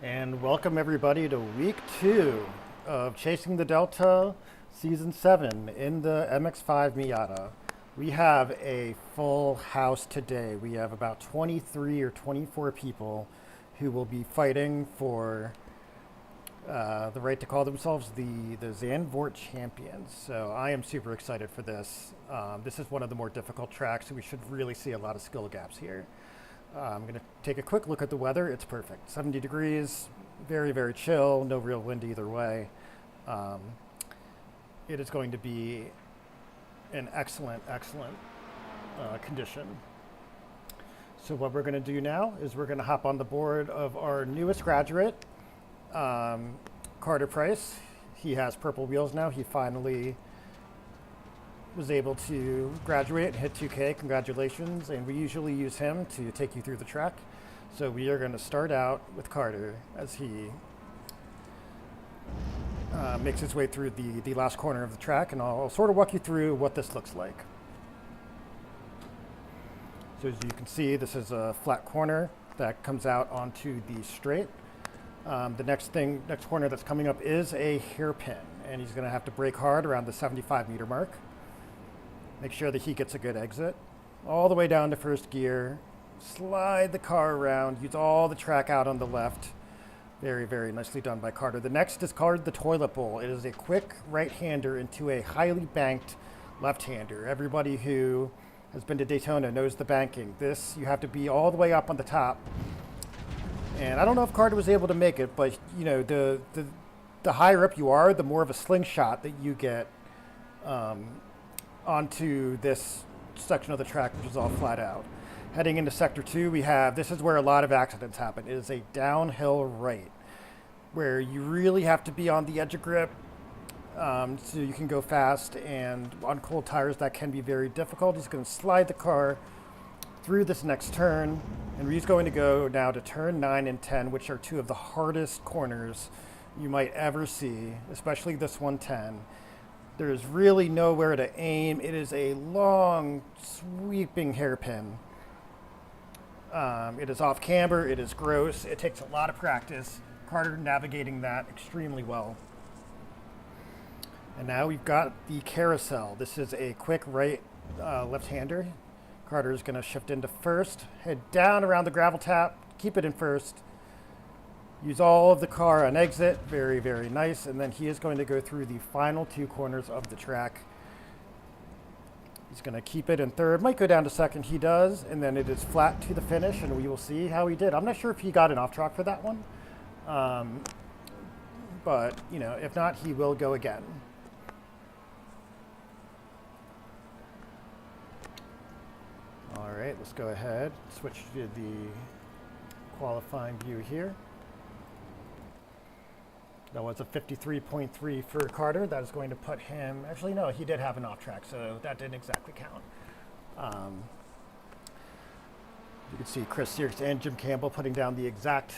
And welcome everybody to week 2 of Chasing the Delta Season 7 in the MX-5 Miata. We have a full house today. We have about 23 or 24 people who will be fighting for the right to call themselves the Zandvoort champions. So I am super excited for this. This is one of the more difficult tracks, so we should really see a lot of skill gaps here. I'm going to take a quick look at the weather. It's perfect. 70 degrees, very, very chill, no real wind either way. It is going to be an excellent condition. So what we're going to do now is we're going to hop on the board of our newest graduate, Carter Price. He has purple wheels now. He finally was able to graduate and hit 2K. Congratulations. And we usually use him to take you through the track. So we are going to start out with Carter as he makes his way through the last corner of the track, and I'll sort of walk you through what this looks like. So as you can see, this is a flat corner that comes out onto the straight. The next corner that's coming up is a hairpin, and he's going to have to brake hard around the 75 meter mark. Make sure that he gets a good exit. All the way down to first gear. Slide the car around. Use all the track out on the left. Very, very nicely done by Carter. The next is called the toilet bowl. It is a quick right-hander into a highly banked left-hander. Everybody who has been to Daytona knows the banking. This, you have to be all the way up on the top. And I don't know if Carter was able to make it, but you know, the higher up you are, the more of a slingshot that you get onto this section of the track, which is all flat out. Heading into sector 2, this is where a lot of accidents happen. It is a downhill right, where you really have to be on the edge of grip so you can go fast, and on cold tires that can be very difficult. He's going to slide the car through this next turn, and he's going to go now to turn 9 and 10, which are two of the hardest corners you might ever see, especially this 110. There's really nowhere to aim. It is a long, sweeping hairpin. It is off camber. It is gross. It takes a lot of practice. Carter navigating that extremely well. And now we've got the carousel. This is a quick right left-hander. Carter is going to shift into first, head down around the gravel tap, keep it in first. Use all of the car on exit, very, very nice. And then he is going to go through the final 2 corners of the track. He's going to keep it in third, might go down to second, he does. And then it is flat to the finish, and we will see how he did. I'm not sure if he got an off track for that one. But, you know, if not, he will go again. All right, let's go ahead, switch to the qualifying view here. That was a 53.3 for Carter. That is going to put him, actually no, he did have an off track, so that didn't exactly count. You can see Chris Sears and Jim Campbell putting down the exact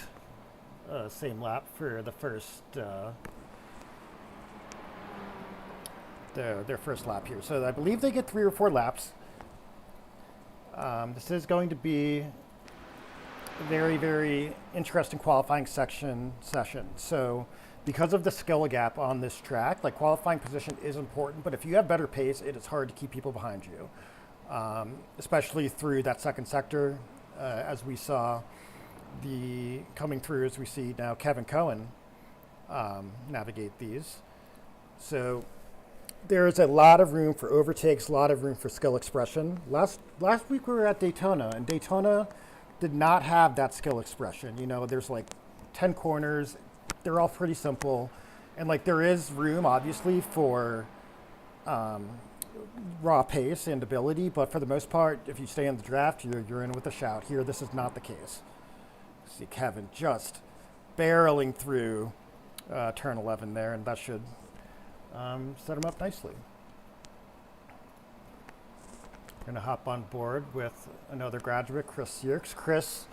same lap for the first, their first lap here. So I believe they get 3 or 4 laps. This is going to be a very, very interesting qualifying session. So because of the skill gap on this track, like, qualifying position is important, but if you have better pace, it is hard to keep people behind you, especially through that second sector, as we saw coming through, as we see now Kevin Cohen navigate these. So there is a lot of room for overtakes, a lot of room for skill expression. Last week we were at Daytona, and Daytona did not have that skill expression. You know, there's like 10 corners. They're all pretty simple. And like, there is room obviously for raw pace and ability, but for the most part, if you stay in the draft, you're in with a shout. Here, this is not the case. See Kevin just barreling through turn 11 there, and that should set him up nicely. Going to hop on board with another graduate, Chris Sears. Chris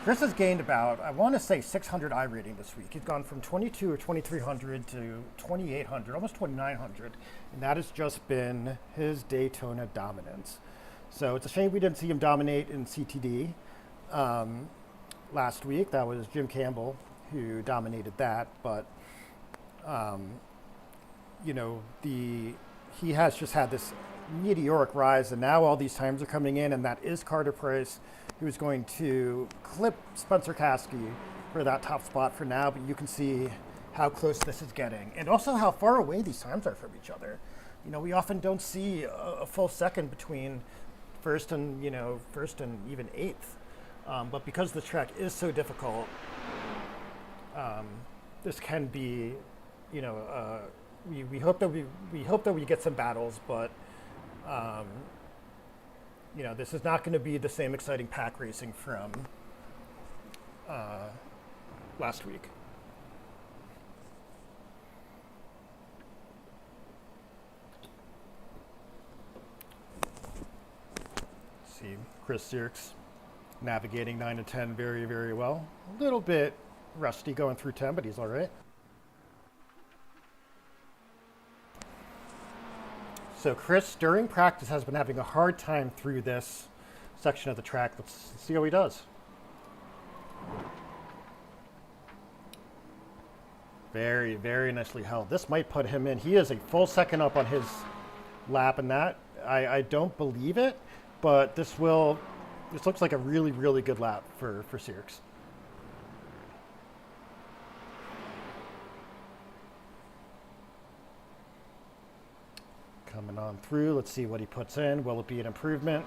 has gained about, I want to say, 600 I rating this week. He's gone from 22 or 2300 to 2800, almost 2900, and that has just been his Daytona dominance. So it's a shame we didn't see him dominate in CTD. last week. That was Jim Campbell who dominated that, but um, you know, he has just had this meteoric rise, and now all these times are coming in, and that is Carter Price, who's going to clip Spencer Caskey for that top spot for now, but you can see how close this is getting, and also how far away these times are from each other. You know, we often don't see a full second between first and even eighth, but because the track is so difficult, this can be, you know, we hope that we get some battles, but you know, this is not going to be the same exciting pack racing from last week. See Chris Sierks navigating 9 and 10 very, very well. A little bit rusty going through 10, but he's all right. So Chris, during practice, has been having a hard time through this section of the track. Let's see how he does. Very, very nicely held. This might put him in. He is a full second up on his lap, and that, I don't believe it, but this looks like a really, really good lap for Sierks. Coming on through, let's see what he puts in. Will it be an improvement?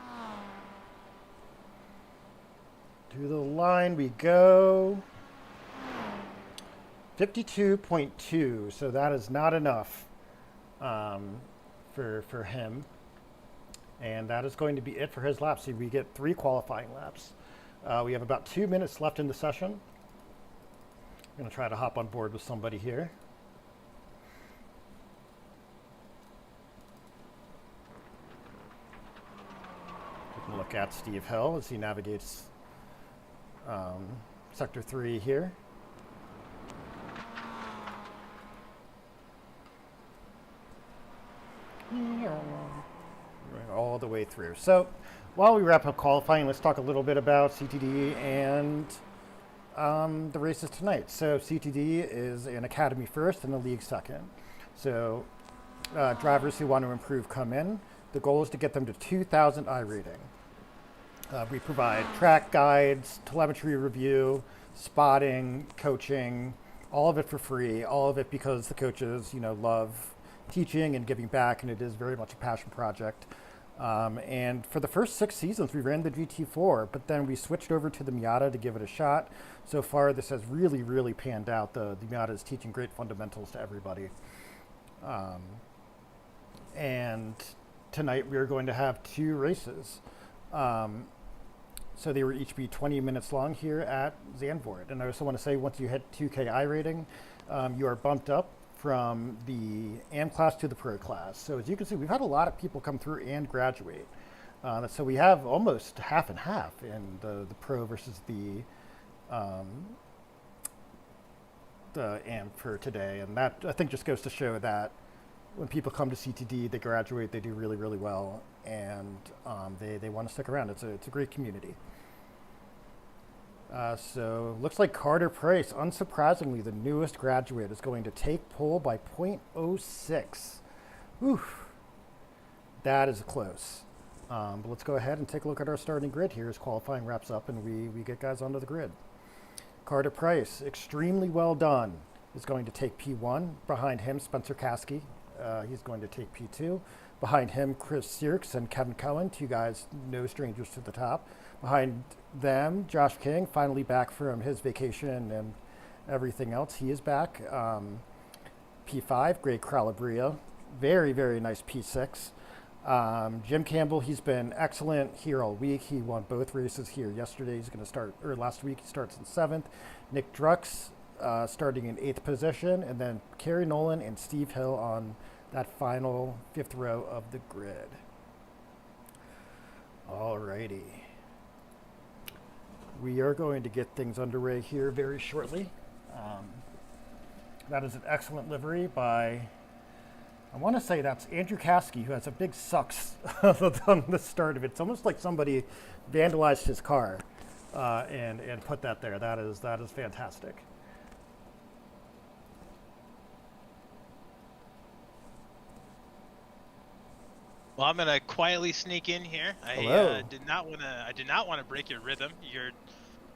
To the line we go. 52.2, so that is not enough for him. And that is going to be it for his laps. So we get 3 qualifying laps. We have about 2 minutes left in the session. I'm going to try to hop on board with somebody here. Taking a look at Steve Hill as he navigates Sector 3 here. All the way through. So while we wrap up qualifying, let's talk a little bit about CTD and the races tonight. So CTD is an academy first and a league second. So drivers who want to improve come in. The goal is to get them to 2,000 I rating. We provide track guides, telemetry review, spotting, coaching, all of it for free, all of it because the coaches, you know, love teaching and giving back, and it is very much a passion project. And for the first 6 seasons, we ran the GT4, but then we switched over to the Miata to give it a shot. So far, this has really, really panned out. The Miata is teaching great fundamentals to everybody. And tonight, we are going to have 2 races. So they will each be 20 minutes long here at Zandvoort. And I also want to say, once you hit 2K I rating, you are bumped up from the AM class to the pro class. So as you can see, we've had a lot of people come through and graduate. So we have almost half and half in the pro versus the AM for today. And that, I think, just goes to show that when people come to CTD, they graduate, they do really, really well, and they want to stick around. It's a great community. So looks like Carter Price, unsurprisingly, the newest graduate, is going to take pole by 0.06. Oof, that is close. But let's go ahead and take a look at our starting grid here as qualifying wraps up and we get guys onto the grid. Carter Price, extremely well done, is going to take P1. Behind him, Spencer Caskey. He's going to take P2. Behind him, Chris Sierks and Kevin Cohen, 2 guys, no strangers to the top. Behind them, Josh King, finally back from his vacation and everything else. He is back. P5, Greg Calabria. Very, very nice P6. Jim Campbell, he's been excellent here all week. He won both races here yesterday. He's going to start, or last week, he starts in 7th. Nick Drux starting in 8th position. And then Kerry Nolan and Steve Hill on that final 5th row of the grid. Alrighty. We are going to get things underway here very shortly. That is an excellent livery by, I want to say that's Andrew Caskey, who has a big sucks on the start of it. It's almost like somebody vandalized his car. and put that there. That is fantastic. Well, I'm gonna quietly sneak in here. Hello. I did not want to break your rhythm. You're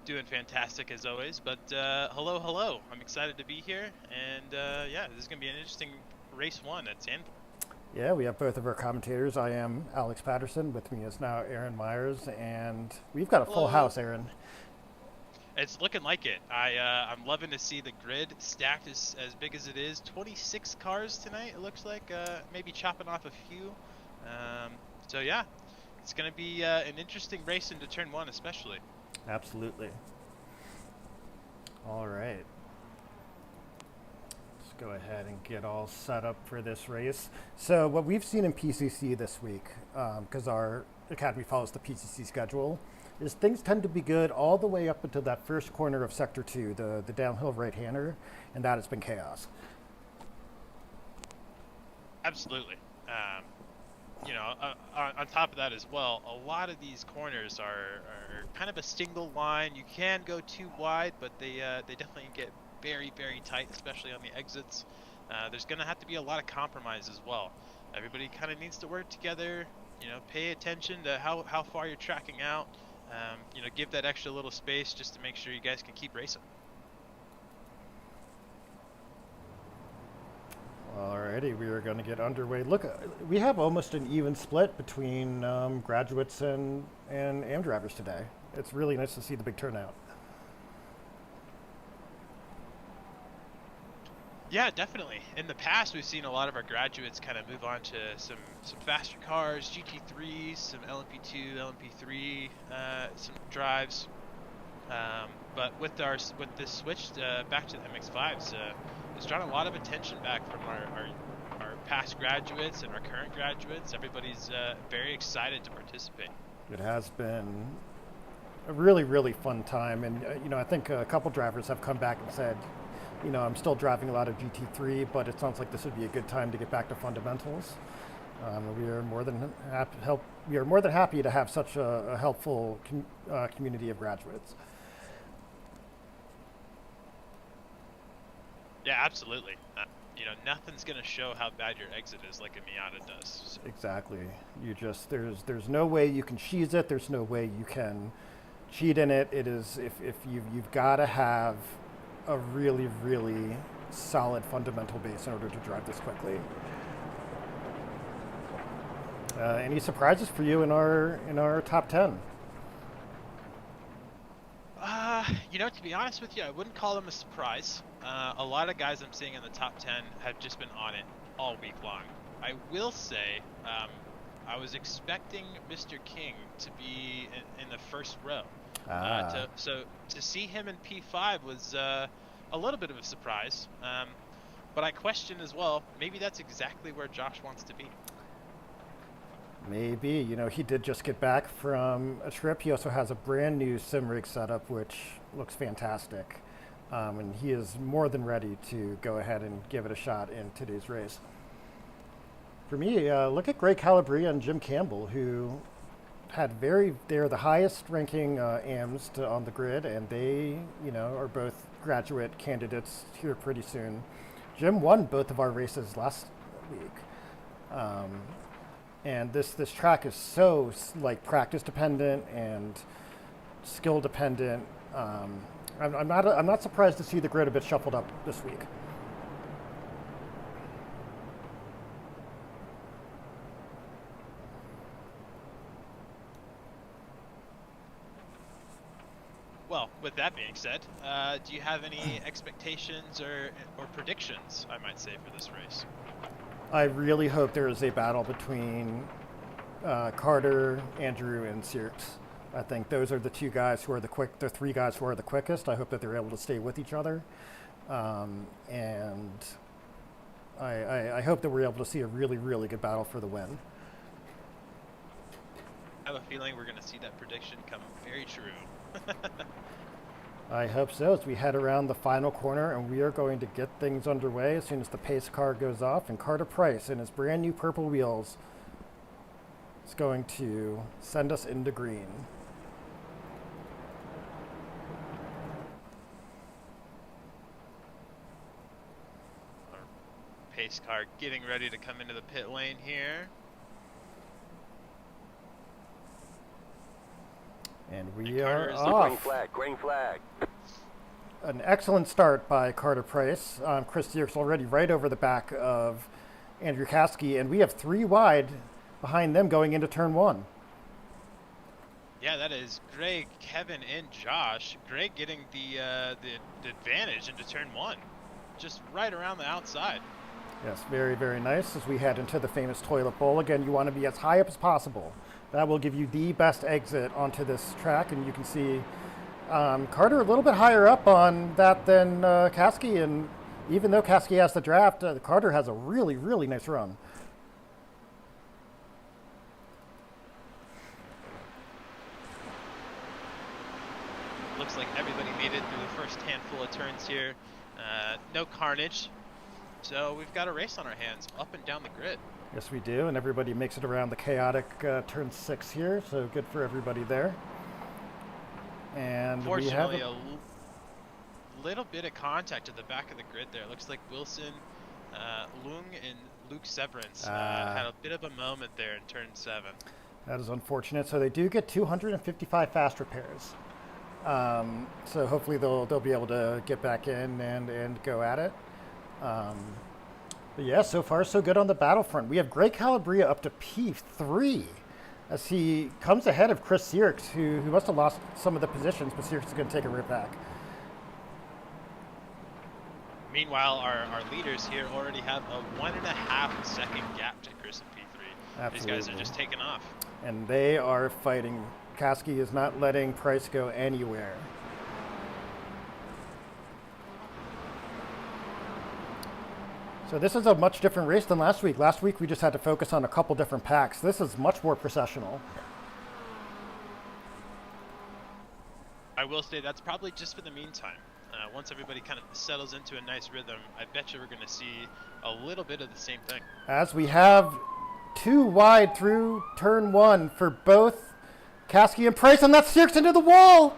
doing fantastic as always. But hello, hello. I'm excited to be here, and yeah, this is gonna be an interesting race one at Zandvoort. Yeah, we have both of our commentators. I am Alex Patterson. With me is now Aaron Myers, and we've got a full Hello. house, Aaron. It's looking like it. I'm loving to see the grid stacked as big as it is. 26 cars tonight. It looks like maybe chopping off a few. Um, so yeah, it's gonna be an interesting race into turn one, especially. Absolutely. All right. Let's go ahead and get all set up for this race. So what we've seen in PCC this week, because our academy follows the PCC schedule, is things tend to be good all the way up until that first corner of Sector 2, the downhill right-hander, and that has been chaos. Absolutely. You know, on top of that as well, a lot of these corners are kind of a single line. You can go too wide, but they definitely get very, very tight, especially on the exits. There's going to have to be a lot of compromise as well. Everybody kind of needs to work together, you know, pay attention to how far you're tracking out, you know, give that extra little space just to make sure you guys can keep racing. Alrighty, we are going to get underway. Look, we have almost an even split between graduates and AM drivers today. It's really nice to see the big turnout. Yeah, definitely. In the past, we've seen a lot of our graduates kind of move on to some faster cars, GT3s, some LMP2, LMP3, some drives. But with this switch back to the MX-5s, it's drawn a lot of attention back from our past graduates and our current graduates. Everybody's very excited to participate. It has been a really, really fun time. And, you know, I think a couple drivers have come back and said, you know, I'm still driving a lot of GT3, but it sounds like this would be a good time to get back to fundamentals. We are more than happy to have such a helpful community of graduates. Yeah, absolutely. You know, nothing's gonna show how bad your exit is like a Miata does. So. Exactly. You just there's no way you can cheese it. There's no way you can cheat in it. It is if you've got to have a really, really solid fundamental base in order to drive this quickly. Any surprises for you in our top 10? You know, to be honest with you, I wouldn't call them a surprise. A lot of guys I'm seeing in the top 10 have just been on it all week long. I will say, I was expecting Mr. King to be in the first row. So to see him in P5 was a little bit of a surprise. But I question as well, maybe that's exactly where Josh wants to be. Maybe. You know, he did just get back from a trip. He also has a brand new sim rig setup, which looks fantastic. And he is more than ready to go ahead and give it a shot in today's race. For me, look at Greg Calabria and Jim Campbell, who had they're the highest ranking AMs on the grid, and they, you know, are both graduate candidates here pretty soon. Jim won both of our races last week. And this track is so like practice dependent and skill dependent. I'm not surprised to see the grid a bit shuffled up this week. Well, with that being said, do you have any expectations or predictions, I might say, for this race? I really hope there is a battle between Carter, Andrew, and Sears. I think those are the three guys who are the quickest. I hope that they're able to stay with each other. And I hope that we're able to see a really, really good battle for the win. I have a feeling we're going to see that prediction come very true. I hope so, as we head around the final corner, and we are going to get things underway as soon as the pace car goes off, and Carter Price in his brand new purple wheels is going to send us into green. pace car getting ready to come into the pit lane here. And we And are Carter's off. Green flag. An excellent start by Carter Price. Chris Dierks already right over the back of Andrew Caskey, and we have 3 wide behind them going into turn 1. Yeah, that is Greg, Kevin, and Josh. Greg getting the advantage into turn 1, just right around the outside. Yes, very, very nice as we head into the famous toilet bowl. Again, you want to be as high up as possible. That will give you the best exit onto this track, and you can see Carter a little bit higher up on that than Caskey, and even though Caskey has the draft, Carter has a really, really nice run. Looks like everybody made it through the first handful of turns here. No carnage. So we've got a race on our hands, up and down the grid. Yes, we do, and everybody makes it around the chaotic turn 6 here, so good for everybody there. And Fortunately, a little bit of contact at the back of the grid there. Looks like Wilson, Lung, and Luke Severance had a bit of a moment there in turn 7. That is unfortunate. So they do get 255 fast repairs. So hopefully they'll be able to get back in and go at it. But yeah, so far so good on the battlefront. We have Greg Calabria up to P3 as he comes ahead of Chris Sierks, who must have lost some of the positions, but Sierks is going to take it right back. Meanwhile, our leaders here already have a 1.5 second gap to Chris and P3. Absolutely. These guys are just taking off. And they are fighting. Caskey is not letting Price go anywhere. So this is a much different race than last week. Last week we just had to focus on a couple different packs. This is much more processional. I will say that's probably just for the meantime. Once everybody kind of settles into a nice rhythm, I bet you we're going to see a little bit of the same thing. As we have 2 wide through turn 1 for both Caskey and Price, and that's Sierks into the wall.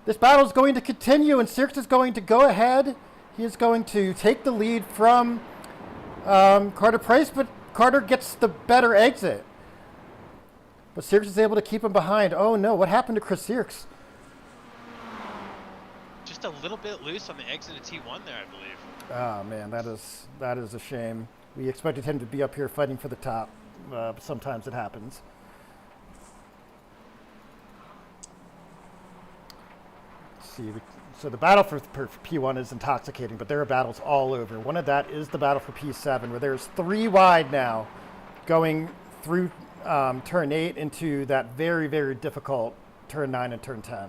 This battle is going to continue, and Sierks is going to go ahead. He is going to take the lead from Carter Price, but Carter gets the better exit. But Sierks is able to keep him behind. Oh no, what happened to Chris Sierks? Just a little bit loose on the exit of T1 there, I believe. Oh man, that is a shame. We expected him to be up here fighting for the top. But sometimes it happens. Let's see, so the battle for P1 is intoxicating, but there are battles all over. One of that is the battle for P7, where there's 3 wide now going through turn 8 into that very, very difficult turn 9 and turn 10.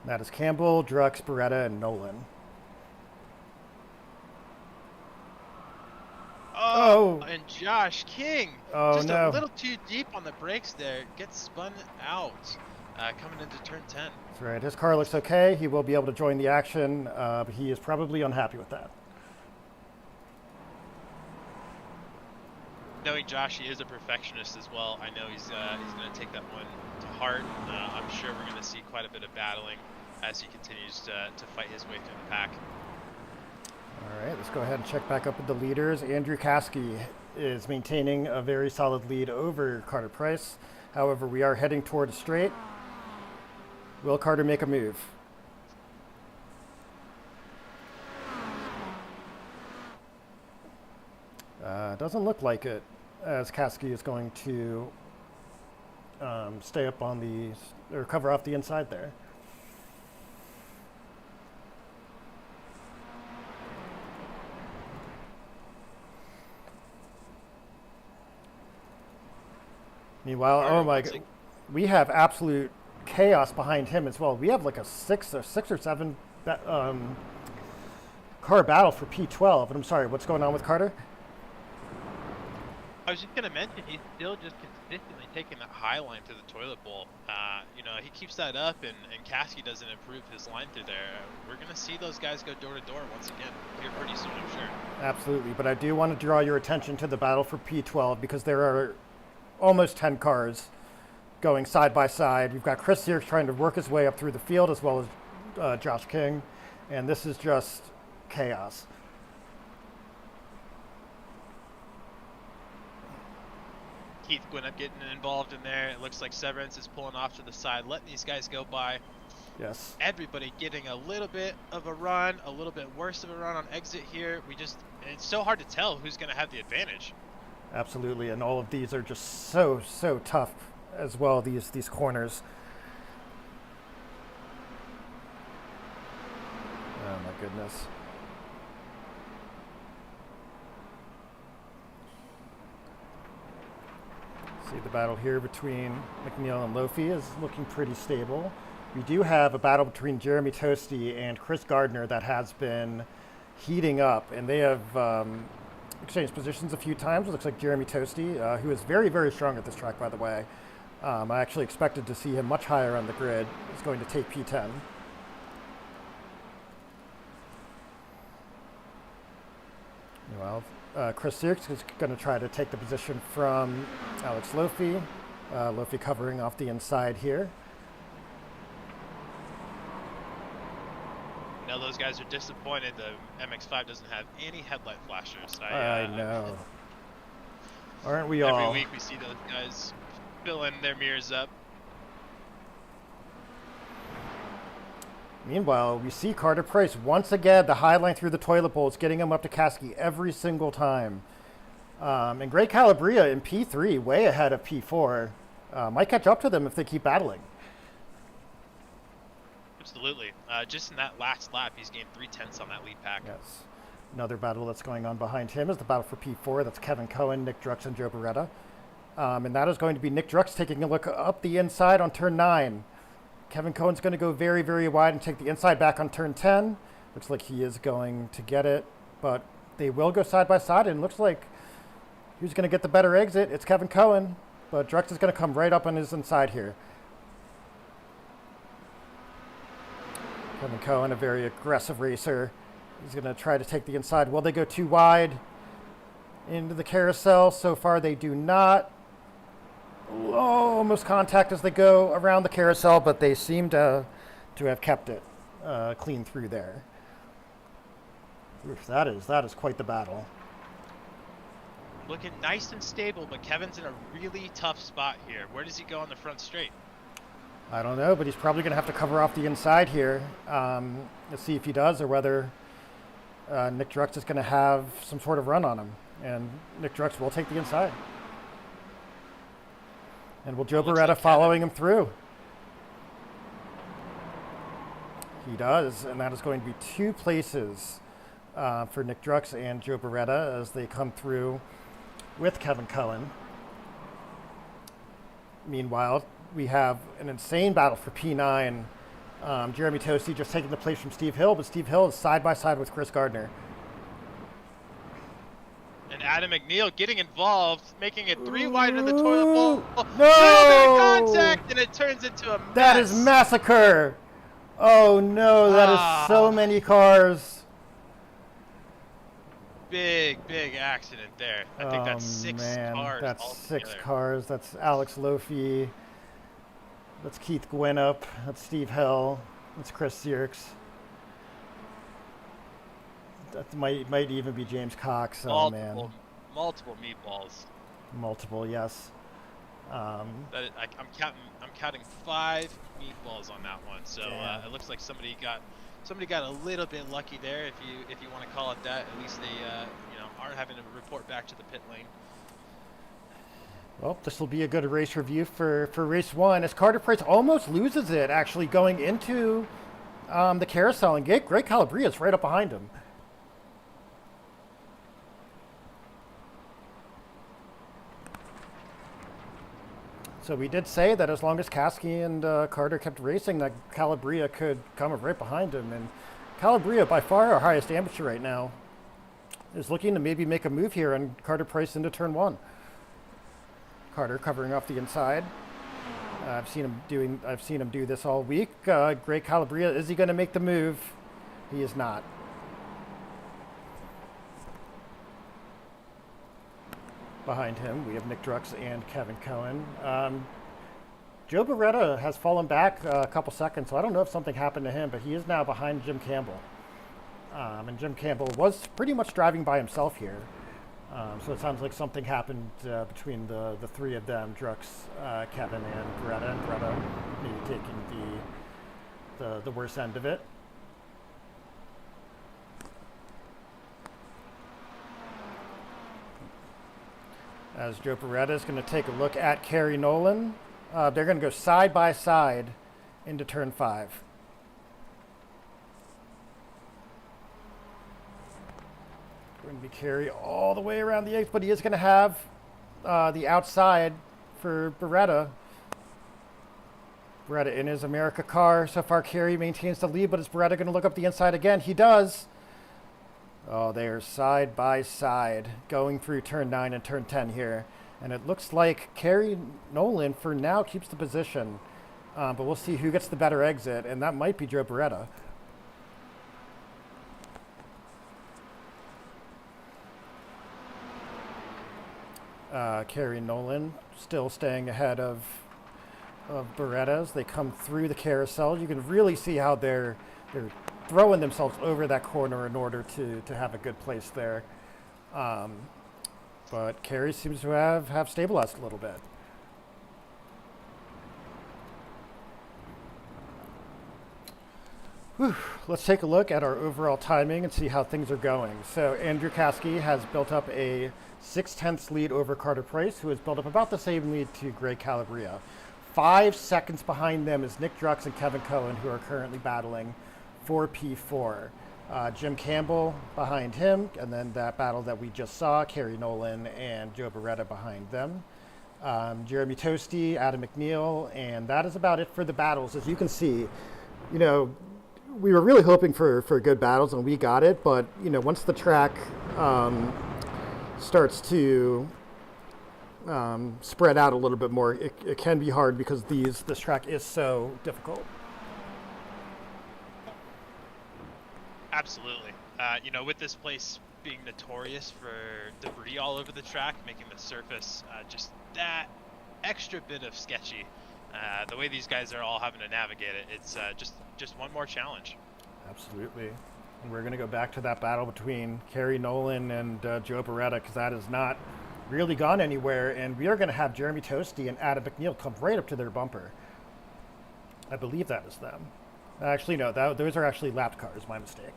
That is Campbell, Drux, Beretta, and Nolan. Oh, and Josh King, just no. a little too deep on the brakes there, gets spun out coming into turn 10. That's right. His car looks okay. He will be able to join the action, but he is probably unhappy with that. Knowing Josh, he is a perfectionist as well. I know he's going to take that one to heart. I'm sure we're going to see quite a bit of battling as he continues to fight his way through the pack. All right, let's go ahead and check back up with the leaders. Andrew Caskey is maintaining a very solid lead over Carter Price. However, we are heading toward a straight. Will Carter make a move? Doesn't look like it, as Caskey is going to stay up on the, or cover off the inside there. Meanwhile, oh my God, we have absolute chaos behind him as well. We have like a six or seven car battle for P12. And I'm sorry, what's going on with Carter? I was just going to mention, he's still just consistently taking that high line to the toilet bowl. You know, he keeps that up, and Caskey doesn't improve his line through there. We're going to see those guys go door to door once again here pretty soon, I'm sure. Absolutely, but I do want to draw your attention to the battle for P12 because there are almost 10 cars going side by side. We've got Chris here trying to work his way up through the field, as well as Josh King. And this is just chaos. Keith Gwinnett getting involved in there. It looks like Severance is pulling off to the side, letting these guys go by. Yes. Everybody getting a little bit of a run, a little bit worse of a run on exit here. It's so hard to tell who's going to have the advantage. Absolutely, and all of these are just so tough as well, these corners. Oh my goodness. See, the battle here between McNeil and Lofi is looking pretty stable. We do have a battle between Jeremy Toasty and Chris Gardner that has been heating up, and they have exchanged positions a few times. It looks like Jeremy Toasty, who is very strong at this track, by the way. I actually expected to see him much higher on the grid, is going to take P10. Well, Chris Sirks is going to try to take the position from Alex Lofi. Lofi covering off the inside here. Now those guys are disappointed. The MX-5 doesn't have any headlight flashers. I know. Aren't we all? Every week we see those guys filling their mirrors up. Meanwhile, we see Carter Price once again, the high line through the toilet bowl is getting him up to Kasky every single time. And Greg Calabria in P3, way ahead of P4, might catch up to them if they keep battling. Absolutely. Just in that last lap, he's gained 3/10 on that lead pack. Yes. Another battle that's going on behind him is the battle for P4. That's Kevin Cohen, Nick Drux, and Joe Beretta. And that is going to be Nick Drux taking a look up the inside on turn 9. Kevin Cohen's going to go very wide and take the inside back on turn 10. Looks like he is going to get it, but they will go side by side, and looks like who's going to get the better exit? It's Kevin Cohen, but Drux is going to come right up on his inside here. Kevin Cohen, a very aggressive racer. He's going to try to take the inside. Will they go too wide into the carousel? So far they do not. Oh, almost contact as they go around the carousel, but they seem to have kept it clean through there. Oof, that is quite the battle. Looking nice and stable, but Kevin's in a really tough spot here. Where does he go on the front straight? I don't know, but he's probably going to have to cover off the inside here. Let's see if he does, or whether Nick Drux is going to have some sort of run on him. And Nick Drux will take the inside. And will Joe Beretta following him through? He does, and that is going to be 2 places for Nick Drux and Joe Beretta as they come through with Kevin Cohen. Meanwhile, we have an insane battle for P9. Jeremy Toasty just taking the place from Steve Hill, but Steve Hill is side by side with Chris Gardner. And Adam McNeil getting involved, making it 3 wide in the toilet bowl. No! Contact, and it turns into a mess. That is massacre. Oh no, that is so many cars. Big accident there. I think that's 6 cars. That's altogether. 6 cars. That's Alex Lofi. That's Keith Gwinnett. That's Steve Hill. That's Chris Sirks. That might even be James Cox. Oh man. Multiple meatballs. Multiple, yes. I'm counting 5 meatballs on that one. So it looks like somebody got a little bit lucky there, if you want to call it that. At least they aren't having to report back to the pit lane. Well, this will be a good race review for race 1, as Carter Price almost loses it actually going into the carousel, and Greg Calabria is right up behind him. So we did say that as long as Kasky and Carter kept racing, that Calabria could come right behind him. And Calabria, by far our highest amateur right now, is looking to maybe make a move here on Carter Price into turn 1. Carter covering off the inside. I've seen him do this all week. Greg Calabria, is he going to make the move? He is not. Behind him, we have Nick Drux and Kevin Cohen. Joe Beretta has fallen back a couple seconds, so I don't know if something happened to him, but he is now behind Jim Campbell. And Jim Campbell was pretty much driving by himself here. So it sounds like something happened between the three of them, Drux, Kevin, and Beretta maybe taking the worst end of it. As Joe Beretta is going to take a look at Kerry Nolan. They're going to go side by side into turn 5. Going to be Kerry all the way around the 8th, but he is going to have the outside for Beretta. Beretta in his America car. So far, Kerry maintains the lead, but is Beretta going to look up the inside again? He does. Oh, they are side by side going through turn 9 and turn 10 here. And it looks like Kerry Nolan, for now, keeps the position. But we'll see who gets the better exit, and that might be Joe Beretta. Kerry Nolan still staying ahead of Beretta as they come through the carousel. You can really see how they're throwing themselves over that corner in order to have a good place there. But Kerry seems to have stabilized a little bit. Whew. Let's take a look at our overall timing and see how things are going. So Andrew Kasky has built up a 0.6 lead over Carter Price, who has built up about the same lead to Greg Calabria. 5 seconds behind them is Nick Drux and Kevin Cohen, who are currently battling for P4. Jim Campbell behind him, and then that battle that we just saw, Kerry Nolan and Joe Beretta behind them. Jeremy Toasty, Adam McNeil, and that is about it for the battles. As you can see, you know, we were really hoping for good battles, and we got it, but, you know, once the track starts to spread out a little bit more, it can be hard because this track is so difficult. Absolutely. You know, with this place being notorious for debris all over the track, making the surface just that extra bit of sketchy. The way these guys are all having to navigate it, it's just one more challenge. Absolutely. And we're going to go back to that battle between Kerry Nolan and Joe Beretta, because that has not really gone anywhere. And we are going to have Jeremy Toasty and Adam McNeil come right up to their bumper. I believe that is them. Actually, no, those are actually lapped cars. My mistake.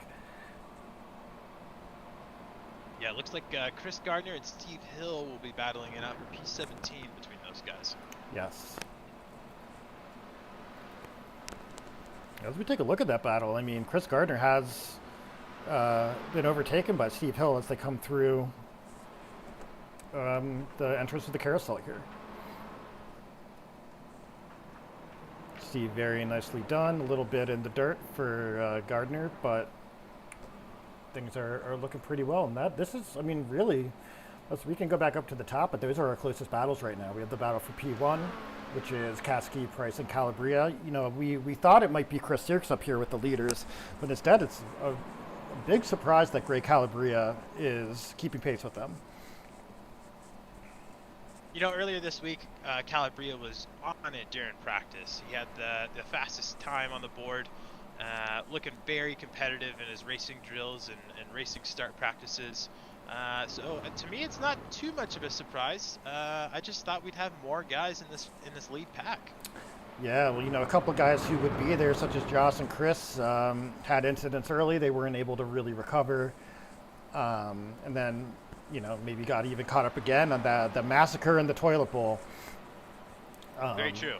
Yeah, it looks like Chris Gardner and Steve Hill will be battling it out for P17 between those guys. Yes. As we take a look at that battle, I mean, Chris Gardner has been overtaken by Steve Hill as they come through the entrance of the carousel here. Steve, very nicely done. A little bit in the dirt for Gardner, but things are looking pretty well. And this is, I mean, really, we can go back up to the top, but those are our closest battles right now. We have the battle for P1, which is Kasky, Price, and Calabria. You know, we thought it might be Chris Sirks up here with the leaders, but instead it's a big surprise that Greg Calabria is keeping pace with them. You know, earlier this week, Calabria was on it during practice. He had the fastest time on the board, looking very competitive in his racing drills and racing start practices. So to me, it's not too much of a surprise. I just thought we'd have more guys in this lead pack. Yeah, well, you know, a couple of guys who would be there, such as Joss and Chris, had incidents early. They weren't able to really recover. And then, you know, maybe got even caught up again on the massacre in the toilet bowl. Very true.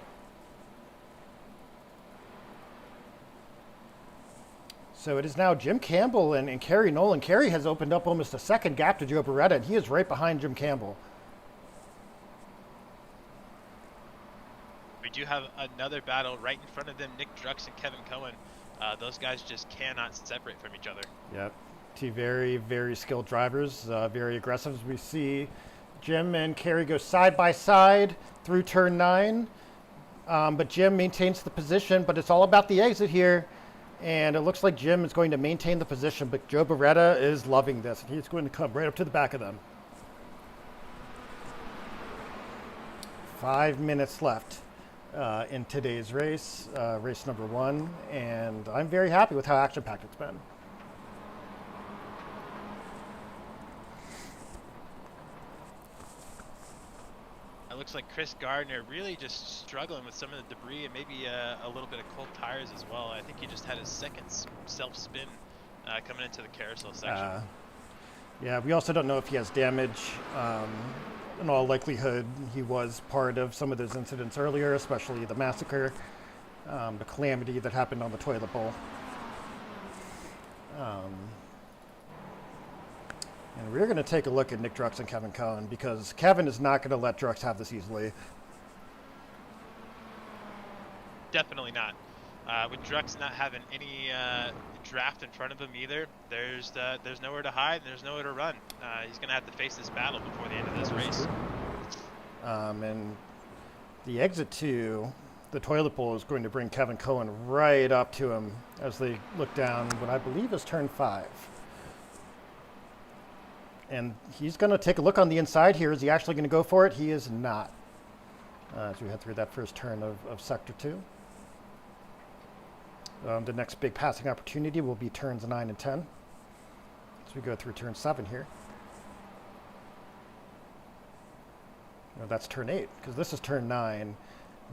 So it is now Jim Campbell and Kerry Nolan. Kerry has opened up almost a second gap to Joe Beretta, and he is right behind Jim Campbell. We do have another battle right in front of them, Nick Drux and Kevin Cohen. Those guys just cannot separate from each other. Yep. Two very, very skilled drivers, very aggressive. As we see Jim and Kerry go side by side through turn 9. But Jim maintains the position, but it's all about the exit here. And it looks like Jim is going to maintain the position, but Joe Beretta is loving this. And he's going to come right up to the back of them. 5 minutes left in today's race, race number 1. And I'm very happy with how action-packed it's been. It looks like Chris Gardner really just struggling with some of the debris and maybe a little bit of cold tires as well. I think he just had his second self-spin coming into the carousel section. Yeah, we also don't know if he has damage. In all likelihood, he was part of some of those incidents earlier, especially the massacre, the calamity that happened on the toilet bowl. And we're going to take a look at Nick Drux and Kevin Cohen, because Kevin is not going to let Drux have this easily. Definitely not. With Drux not having any draft in front of him either, there's nowhere to hide and there's nowhere to run. He's going to have to face this battle before the end of this race. And the exit to the toilet bowl is going to bring Kevin Cohen right up to him as they look down what I believe is turn 5. And he's going to take a look on the inside here. Is he actually going to go for it? He is not. As we head through that first turn of Sector 2. The next big passing opportunity will be turns 9 and 10. As we go through turn 7 here. No, that's turn 8, because this is turn 9.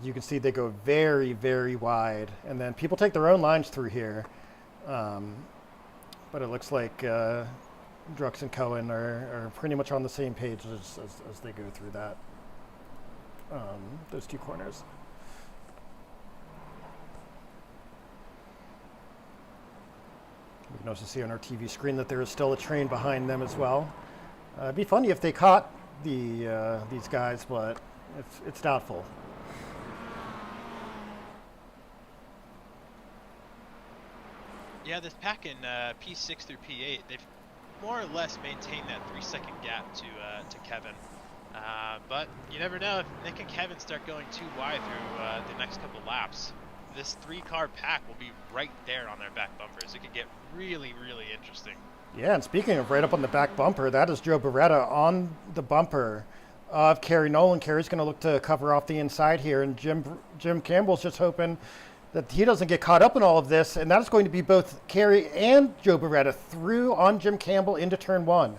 You can see they go very, very wide. And then people take their own lines through here. But it looks like Drux and Cohen are pretty much on the same page as they go through that those two corners. We can also see on our TV screen that there is still a train behind them as well. It'd be funny if they caught these guys, but it's doubtful. Yeah, this pack in P6 through P8, they've more or less maintained that 3-second gap to Kevin. But you never know, if Nick and Kevin start going too wide through the next couple laps, this 3-car pack will be right there on their back bumpers. It could get really, really interesting. Yeah, and speaking of right up on the back bumper, that is Joe Beretta on the bumper of Kerry Nolan. Kerry's going to look to cover off the inside here, and Jim Campbell's just hoping that he doesn't get caught up in all of this, and that is going to be both Kerry and Joe Beretta through on Jim Campbell into turn 1.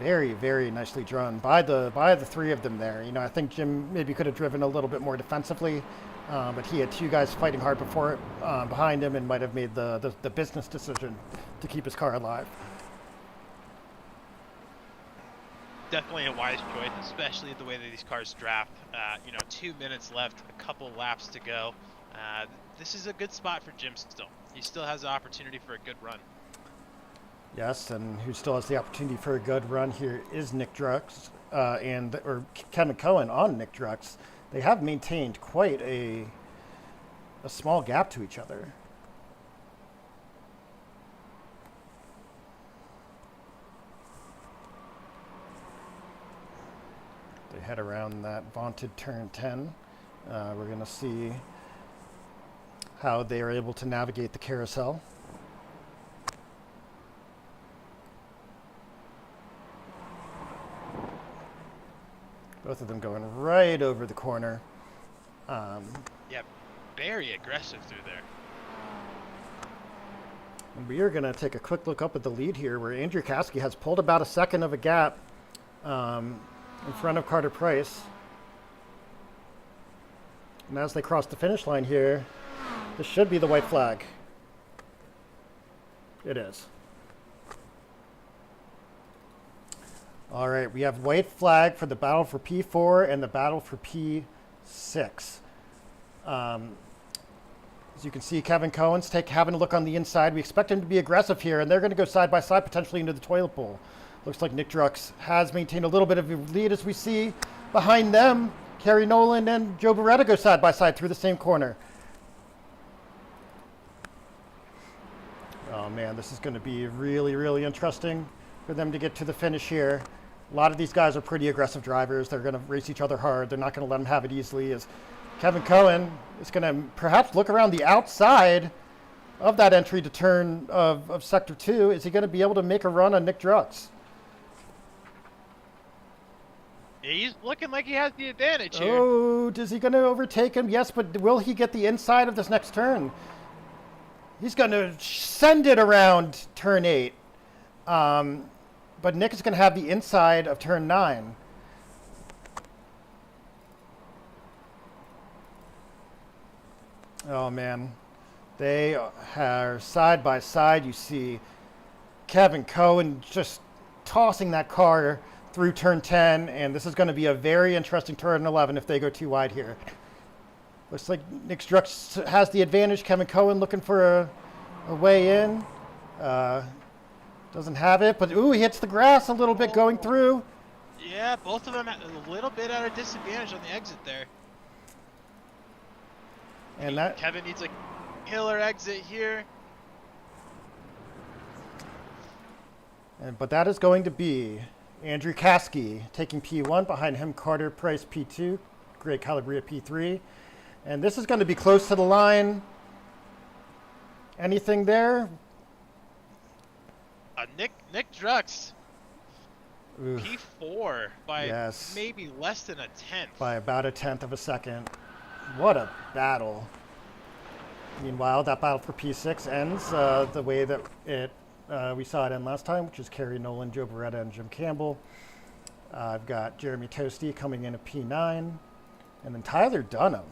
Very, very nicely drawn by the three of them there. You know, I think Jim maybe could have driven a little bit more defensively, but he had two guys fighting hard behind him, and might have made the business decision to keep his car alive. Definitely a wise choice, especially the way that these cars draft. 2 minutes left, a couple laps to go. This is a good spot for Jim still. He still has the opportunity for a good run. Yes, and who still has the opportunity for a good run here is Nick Drux or Kevin Cohen on Nick Drux. They have maintained quite a small gap to each other. They head around that vaunted turn 10. We're going to see how they are able to navigate the carousel. Both of them going right over the corner. Yeah, very aggressive through there. And we are going to take a quick look up at the lead here, where Andrew Kasky has pulled about a second of a gap in front of Carter Price. And as they cross the finish line here, this should be the white flag. It is. All right, we have white flag for the battle for P4 and the battle for P6. As you can see, Kevin Cohen's having a look on the inside. We expect him to be aggressive here, and they're going to go side by side, potentially into the toilet bowl. Looks like Nick Drux has maintained a little bit of a lead, as we see behind them. Kerry Nolan and Joe Beretta go side by side through the same corner. Oh man, this is going to be really, really interesting for them to get to the finish here. A lot of these guys are pretty aggressive drivers. They're going to race each other hard. They're not going to let them have it easily, as Kevin Cohen is going to perhaps look around the outside of that entry to turn of Sector 2. Is he going to be able to make a run on Nick Drux? He's looking like he has the advantage here. Oh, is he going to overtake him? Yes, but will he get the inside of this next turn? He's going to send it around turn 8. But Nick is going to have the inside of turn 9. Oh man, they are side by side. You see Kevin Cohen just tossing that car through turn 10, and this is going to be a very interesting turn 11 if they go too wide here. Looks like Nick Drux has the advantage. Kevin Cohen looking for a way in. Doesn't have it, but ooh, he hits the grass a little bit going through. Yeah, both of them a little bit at a disadvantage on the exit there. And that Kevin needs a killer exit here. But that is going to be Andrew Caskey taking P1. Behind him, Carter Price P2, Greg Calabria P3. And this is going to be close to the line. Anything there? Nick Drux, Oof. P4 by maybe less than a tenth. By about a tenth of a second. What a battle. Meanwhile, that battle for P6 ends the way that we saw it end last time, which is Kerry Nolan, Joe Beretta, and Jim Campbell. I've got Jeremy Toasty coming in at P9. And then Tyler Dunham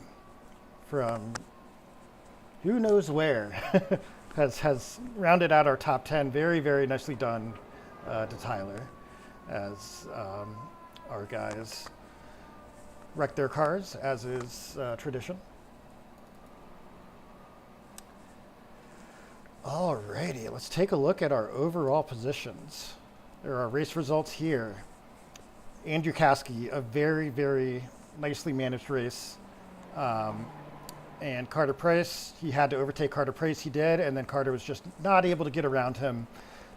from who knows where has rounded out our top 10. Very, very nicely done to Tyler as our guys wreck their cars, as is tradition. Alrighty, let's take a look at our overall positions. There are race results here. Andrew Caskey, a very, very nicely managed race. And Carter Price, he had to overtake Carter Price, he did, and then Carter was just not able to get around him.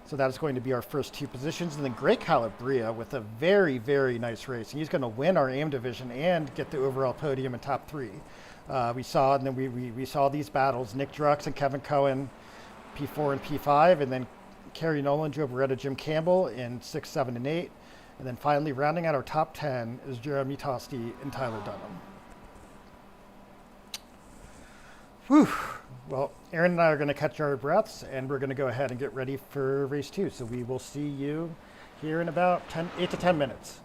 So that is going to be our first 2 positions. And then Greg Calabria with a very, very nice race. And he's going to win our AIM division and get the overall podium in top 3. We saw, and then we saw these battles, Nick Drux and Kevin Cohen, P4 and P5, and then Kerry Nolan, Joe Beretta, Jim Campbell in 6, 7, and 8. And then finally rounding out our top 10 is Jeremy Toasty and Tyler Dunham. Whew. Well, Aaron and I are going to catch our breaths, and we're going to go ahead and get ready for race 2. So we will see you here in about 8 to 10 minutes.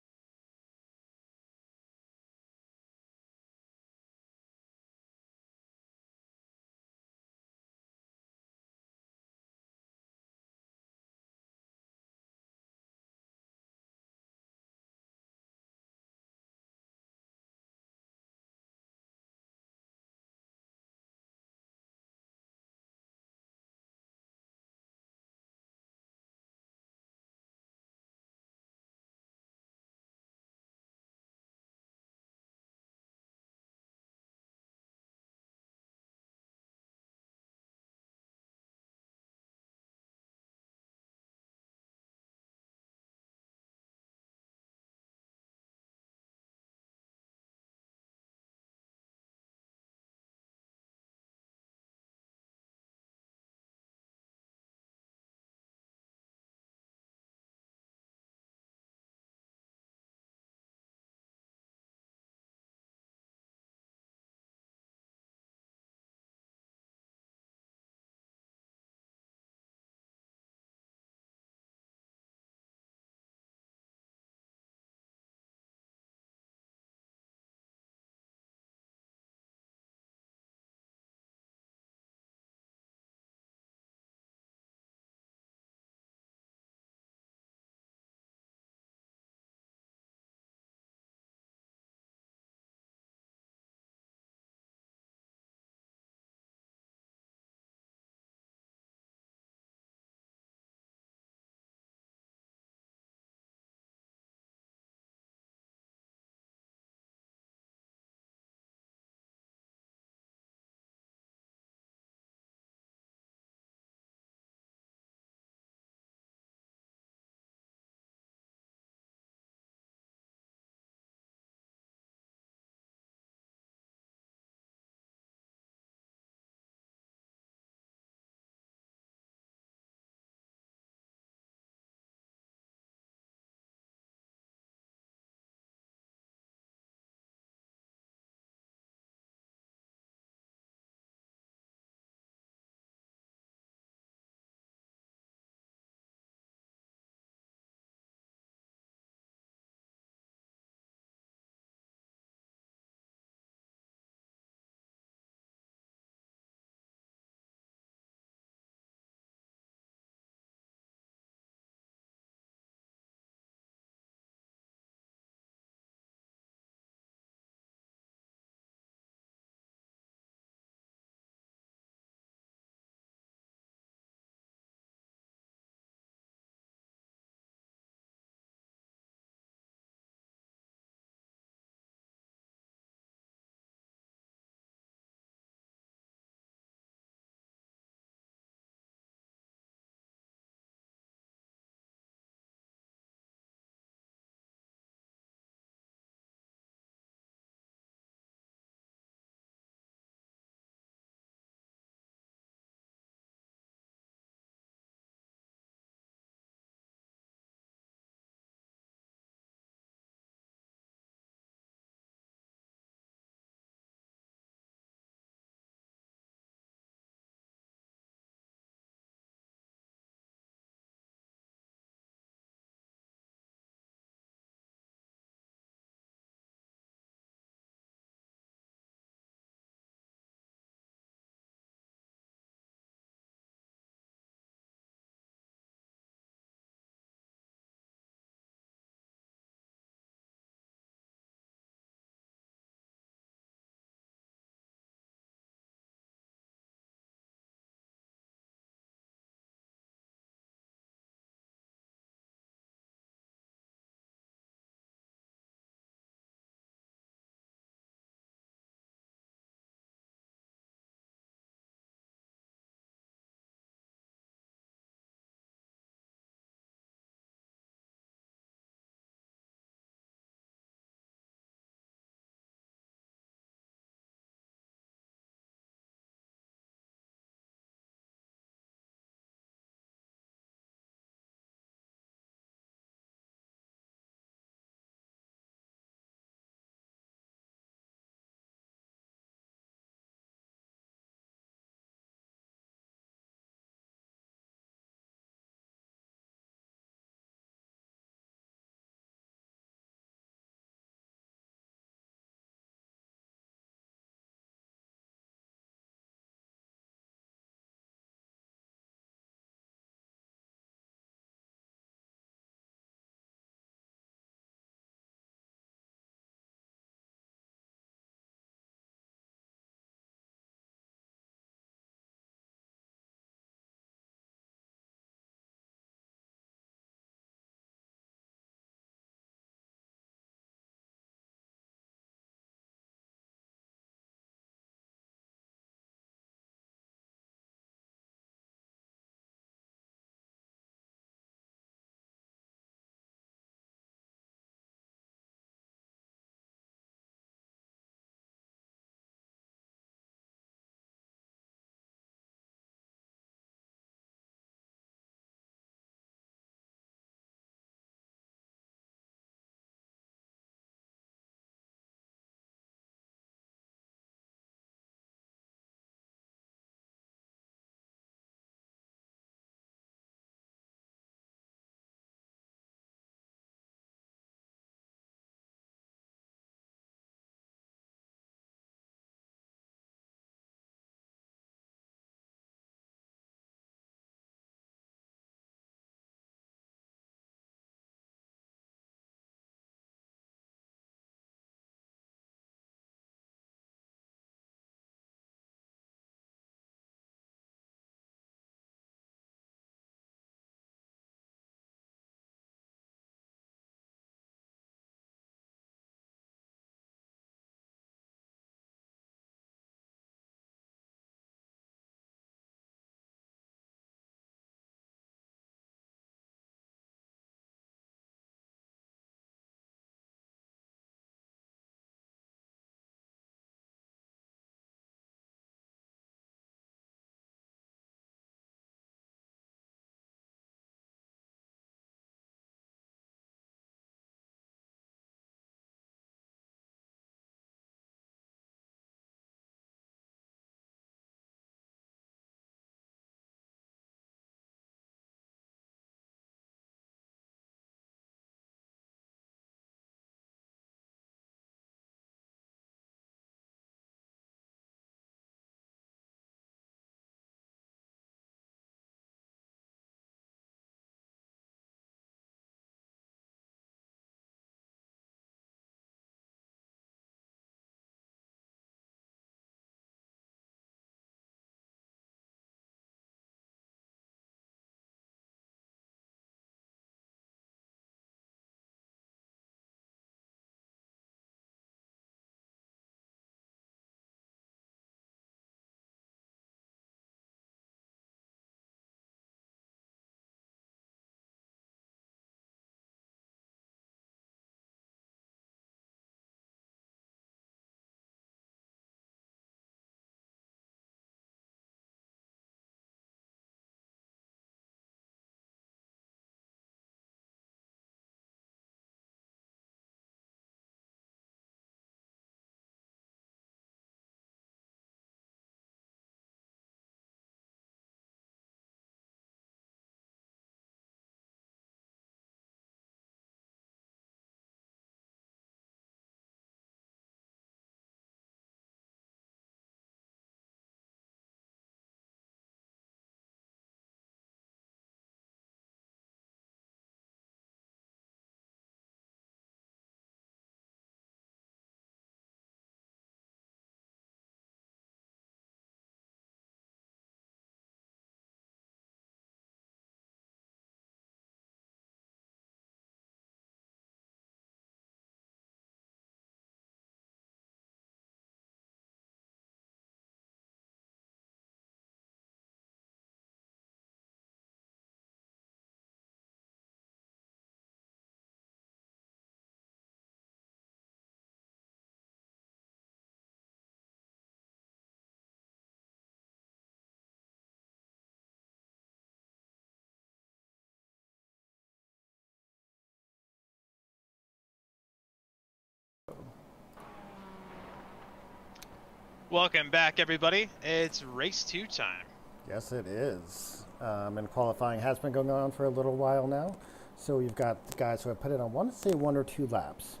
Welcome back, everybody. It's race 2 time. Yes, it is. And qualifying has been going on for a little while now. So we've got the guys who have put in, I want to say, 1 or 2 laps.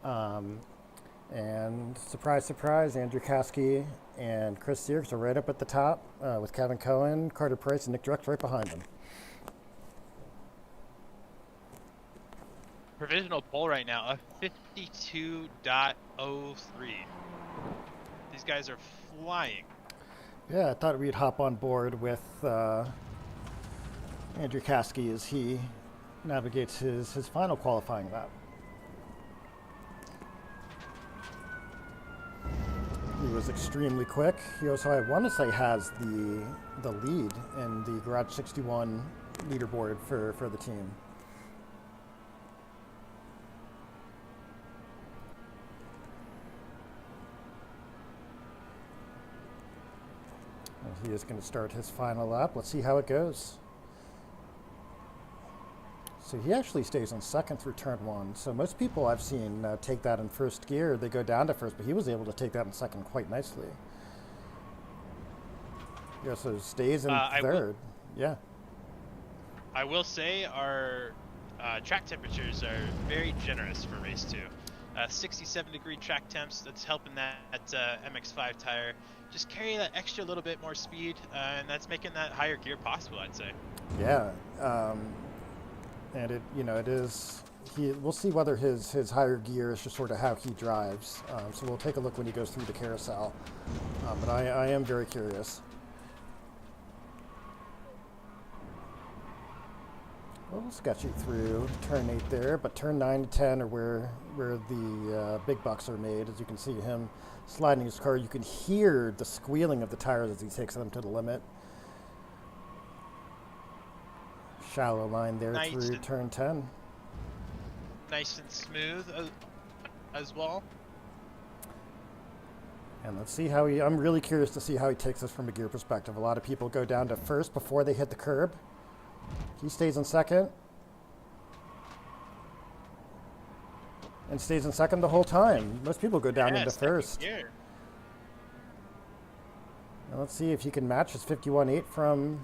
And surprise, surprise, Andrew Caskey and Chris Sears are right up at the top with Kevin Cohen, Carter Price, and Nick Drex right behind them. Provisional poll right now, a 52.03. These guys are flying. Yeah, I thought we'd hop on board with Andrew Caskey as he navigates his final qualifying lap. He was extremely quick. He also, I want to say, has the lead in the Garage 61 leaderboard for the team. And he is going to start his final lap. Let's see how it goes. So he actually stays on second through turn 1. So most people I've seen take that in first gear. They go down to first, but he was able to take that in second quite nicely. Yeah, so stays in third. Yeah. I will say our track temperatures are very generous for race 2. 67-degree track temps, that's helping that MX-5 tire just carry that extra little bit more speed, and that's making that higher gear possible, I'd say. Yeah. And it is. We'll see whether his higher gear is just sort of how he drives. So we'll take a look when he goes through the carousel. But I am very curious. A little sketchy through turn 8 there, but turn 9 to 10 are where the big bucks are made. As you can see him sliding his car, you can hear the squealing of the tires as he takes them to the limit. Shallow line there through turn 10. Nice and smooth as well. And let's see how I'm really curious to see how he takes this from a gear perspective. A lot of people go down to first before they hit the curb. He stays in second. And stays in second the whole time. Most people go down into first. Now let's see if he can match his 51.8 from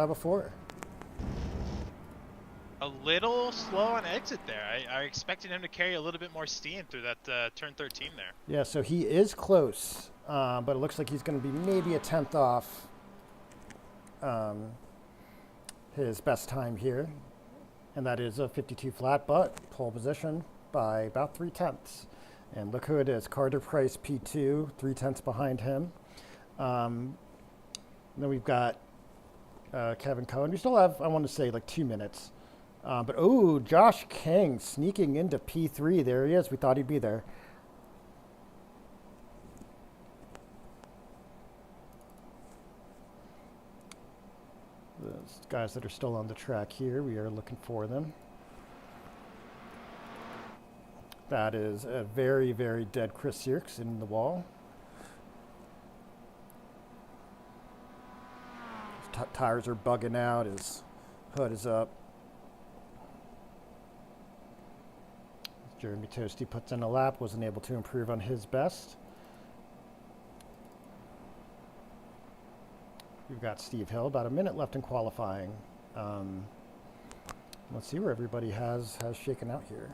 before. A little slow on exit there. I expected him to carry a little bit more steam through that turn 13 there. Yeah, so he is close, but it looks like he's going to be maybe a 10th off his best time here. And that is a 52 flat, but pole position by about 3/10. And look who it is, Carter Price P2, 3/10 behind him. Then we've got Kevin Cohen. We still have, I want to say, like 2 minutes. But, oh, Josh King sneaking into P3. There he is. We thought he'd be there. Those guys that are still on the track here, we are looking for them. That is a very, very dead Chris Sears in the wall. His tires are bugging out. His hood is up. Jeremy Toasty puts in a lap, wasn't able to improve on his best. We've got Steve Hill, about a minute left in qualifying. Let's see where everybody has shaken out here.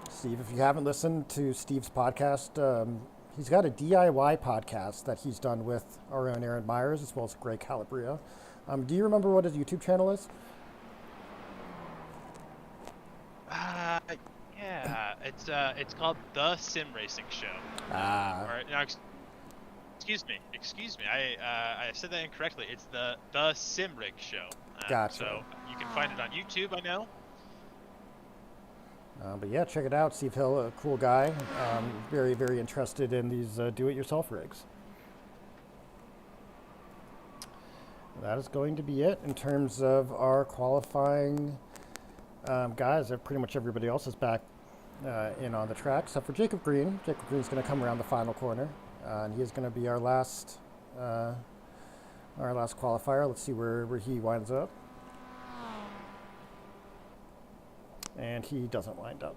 Steve, if you haven't listened to Steve's podcast, he's got a DIY podcast that he's done with our own Aaron Myers as well as Greg Calabria. Do you remember what his YouTube channel is? Yeah, it's called The Sim Racing Show. Or, no, excuse me. I said that incorrectly. It's the Sim Rig Show. Gotcha. So you can find it on YouTube, I know. But yeah, check it out. Steve Hill, a cool guy. Very, very interested in these do-it-yourself rigs. That is going to be it in terms of our qualifying guys. Pretty much everybody else is back in on the track, except for Jacob Green. Jacob Green's going to come around the final corner, and he's going to be our last qualifier. Let's see where he winds up. And he doesn't wind up.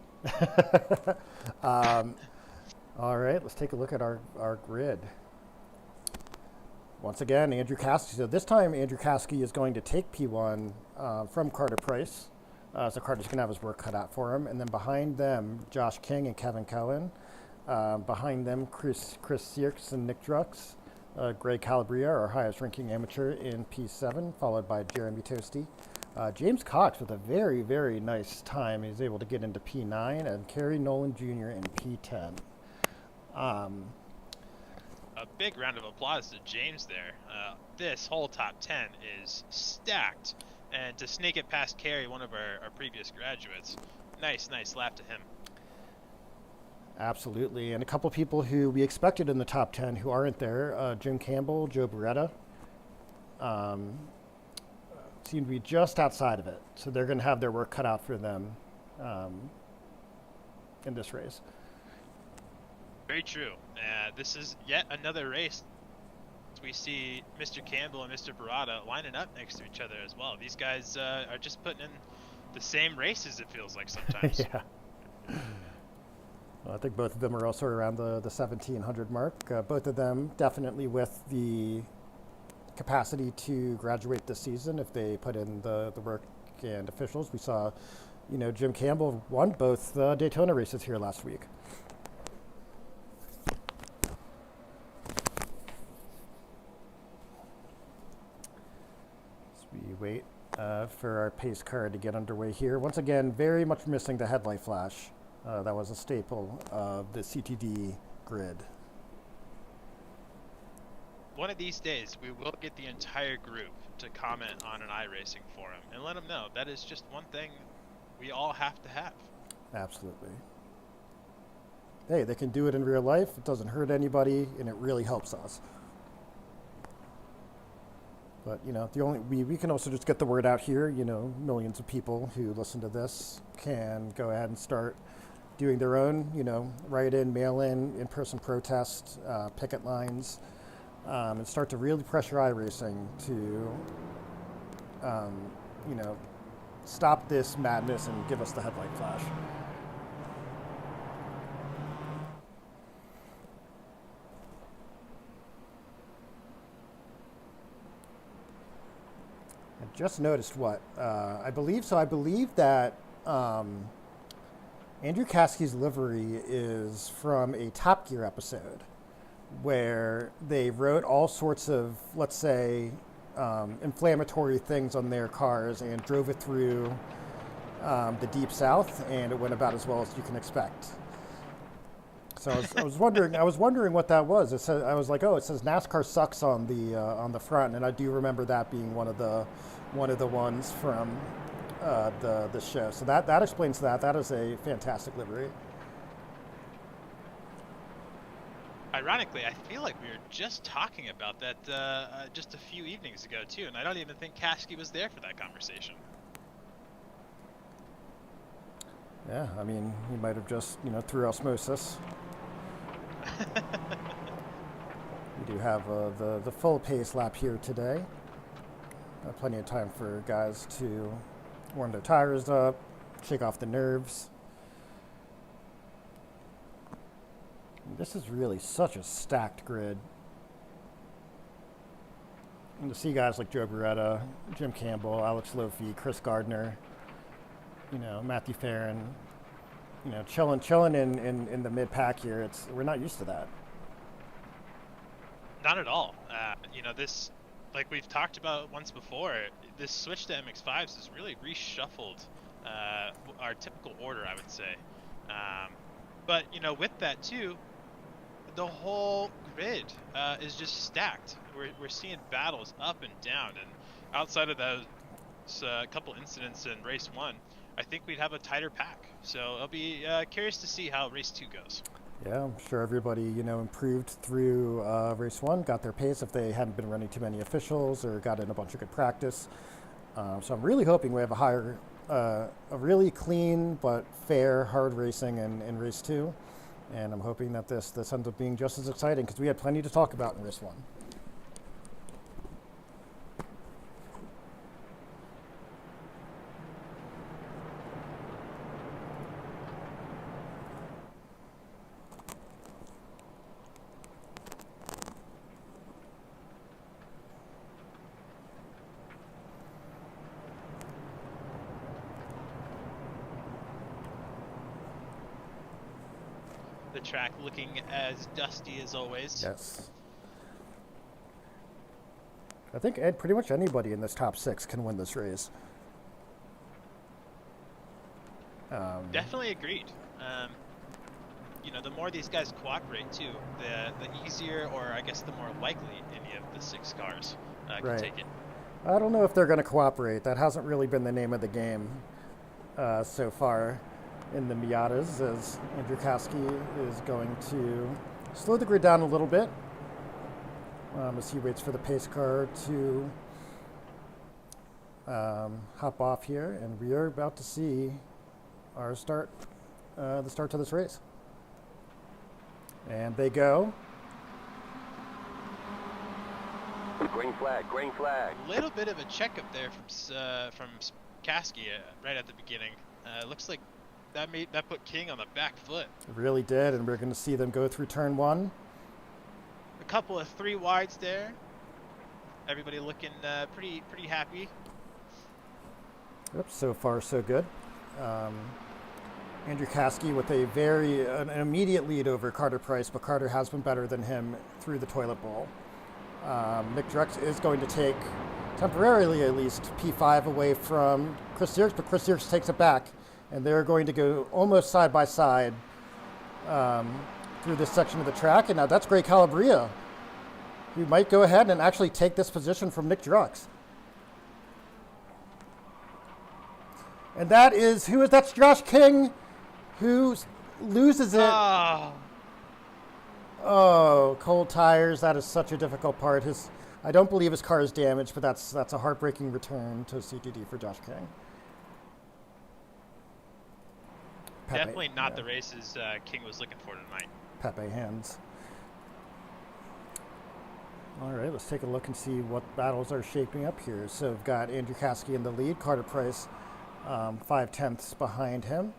All right, let's take a look at our grid. Once again, Andrew Caskey. So this time, Andrew Caskey is going to take P1 from Carter Price. So Carter's going to have his work cut out for him. And then behind them, Josh King and Kevin Cohen. Behind them, Chris Sierks and Nick Drux. Greg Calabria, our highest ranking amateur in P7, followed by Jeremy Toasty. James Cox with a very, very nice time. He's able to get into P9, and Kerry Nolan Jr. in P10. A big round of applause to James there. This whole top 10 is stacked. And to sneak it past Kerry, one of our previous graduates, nice lap to him. Absolutely. And a couple people who we expected in the top 10 who aren't there, Jim Campbell, Joe Beretta, seem to be just outside of it. So they're going to have their work cut out for them in this race. Very true. This is yet another race. We see Mr. Campbell and Mr. Beretta lining up next to each other as well. These guys are just putting in the same races, it feels like sometimes. Yeah. Well, I think both of them are also around the 1700 mark. Both of them definitely with the capacity to graduate this season if they put in the work and officials. We saw, Jim Campbell won both Daytona races here last week. We wait for our pace car to get underway here. Once again, very much missing the headlight flash. That was a staple of the CTD grid. One of these days, we will get the entire group to comment on an iRacing forum and let them know that is just one thing we all have to have. Absolutely. Hey, they can do it in real life. It doesn't hurt anybody, and it really helps us. But, we can also just get the word out here. Millions of people who listen to this can go ahead and start doing their own, write-in, mail-in-person protest, picket lines, and start to really pressure iRacing to, stop this madness and give us the headlight flash. I just noticed I believe that Andrew Caskey's livery is from a Top Gear episode where they wrote all sorts of, let's say, inflammatory things on their cars and drove it through the Deep South, and it went about as well as you can expect. So I was wondering what that was. I was like, oh, it says NASCAR sucks on the front, and I do remember that being one of the ones from the show. So that explains that. That is a fantastic livery. Ironically, I feel like we were just talking about that just a few evenings ago too, and I don't even think Caskey was there for that conversation. Yeah, I mean, he might have just, through osmosis. We do have the full pace lap here today. Plenty of time for guys to warm their tires up, shake off the nerves. This is really such a stacked grid. And to see guys like Joe Beretta, Jim Campbell, Alex Lofi, Chris Gardner, Matthew Farron, chilling in the mid pack here. We're not used to that. Not at all. This, like we've talked about once before, this switch to MX-5s has really reshuffled our typical order, I would say. But with that too, the whole grid is just stacked. We're seeing battles up and down, and outside of those couple incidents in race 1, I think we'd have a tighter pack. So I'll be curious to see how race 2 goes. Yeah, I'm sure everybody, improved through race 1, got their pace if they hadn't been running too many officials or got in a bunch of good practice. So I'm really hoping we have a really clean but fair hard racing in race 2. And I'm hoping that this ends up being just as exciting because we had plenty to talk about in race 1. the track looking as dusty as always. Yes. I think pretty much anybody in this top 6 can win this race. Definitely agreed. You know, the more these guys cooperate too, the easier, or I guess the more likely any of the 6 cars can take it. I don't know if they're going to cooperate. That hasn't really been the name of the game so far in the Miatas, as Andrew Kasky is going to slow the grid down a little bit as he waits for the pace car to hop off here, and we are about to see our start, the start to this race. And they go. Green flag, green flag. A little bit of a checkup there from Kasky right at the beginning. Looks like that put King on the back foot. It really did, and we're going to see them go through turn 1. A couple of 3 wides there. Everybody looking pretty happy. Yep, so far so good. Andrew Kasky with an immediate lead over Carter Price, but Carter has been better than him through the toilet bowl. Nick Drex is going to take, temporarily at least, P5 away from Chris Sierks, but Chris Sierks takes it back, and they're going to go almost side by side through this section of the track. And now that's Gray Calabria, who might go ahead and actually take this position from Nick Drex. And that's Josh King, who loses it. Oh, cold tires. That is such a difficult part. I don't believe his car is damaged, but that's a heartbreaking return to CTD for Josh King. Definitely not the races King was looking for tonight. Pepe hands. All right, let's take a look and see what battles are shaping up here. So we've got Andrew Kasky in the lead, Carter Price 5/10 behind him.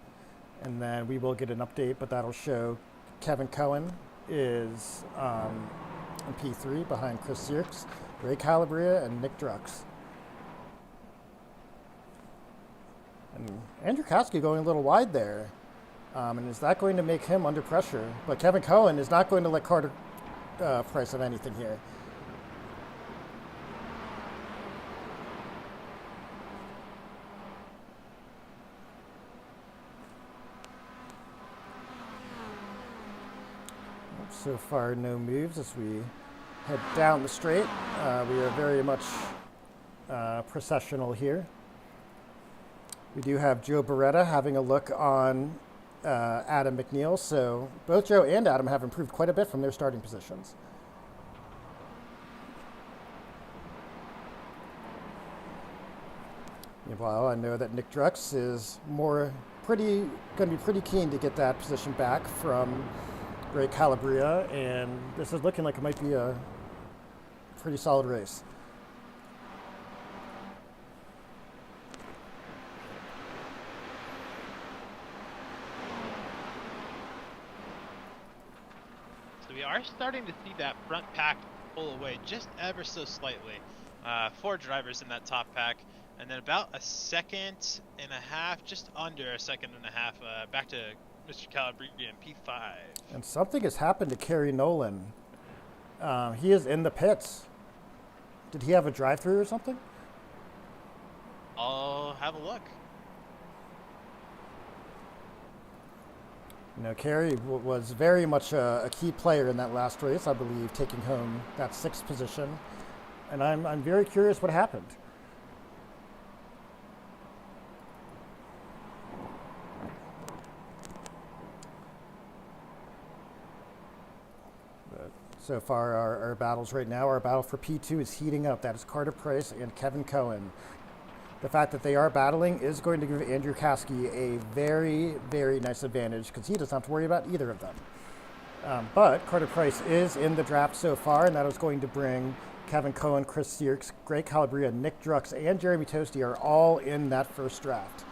And then we will get an update, but that'll show Kevin Cohen is in P3 behind Chris Sierks, Ray Calabria, and Nick Drex. And Andrew Kasky going a little wide there. And is that going to make him under pressure? But Kevin Cohen is not going to let Carter Price have anything here. So far, no moves as we head down the straight. We are very much processional here. We do have Joe Beretta having a look on Adam McNeil. So both Joe and Adam have improved quite a bit from their starting positions. Well, I know that Nick Drex is going to be pretty keen to get that position back from Ray Calabria, and this is looking like it might be a pretty solid race. So we are starting to see that front pack pull away just ever so slightly. 4 drivers in that top pack, and then about a second and a half, just under a second and a half, back to Mr. Calabria in P5. And something has happened to Kerry Nolan. He is in the pits. Did he have a drive-through or something? I'll have a look. You know, Kerry was very much a key player in that last race, I believe, taking home that 6th position. And I'm very curious what happened. So far, our battles right now, our battle for P2 is heating up. That is Carter Price and Kevin Cohen. The fact that they are battling is going to give Andrew Kasky a very, very nice advantage because he doesn't have to worry about either of them. But Carter Price is in the draft so far, and that is going to bring Kevin Cohen, Chris Sierks, Gray Calabria, Nick Drex, and Jeremy Toasty are all in that first draft.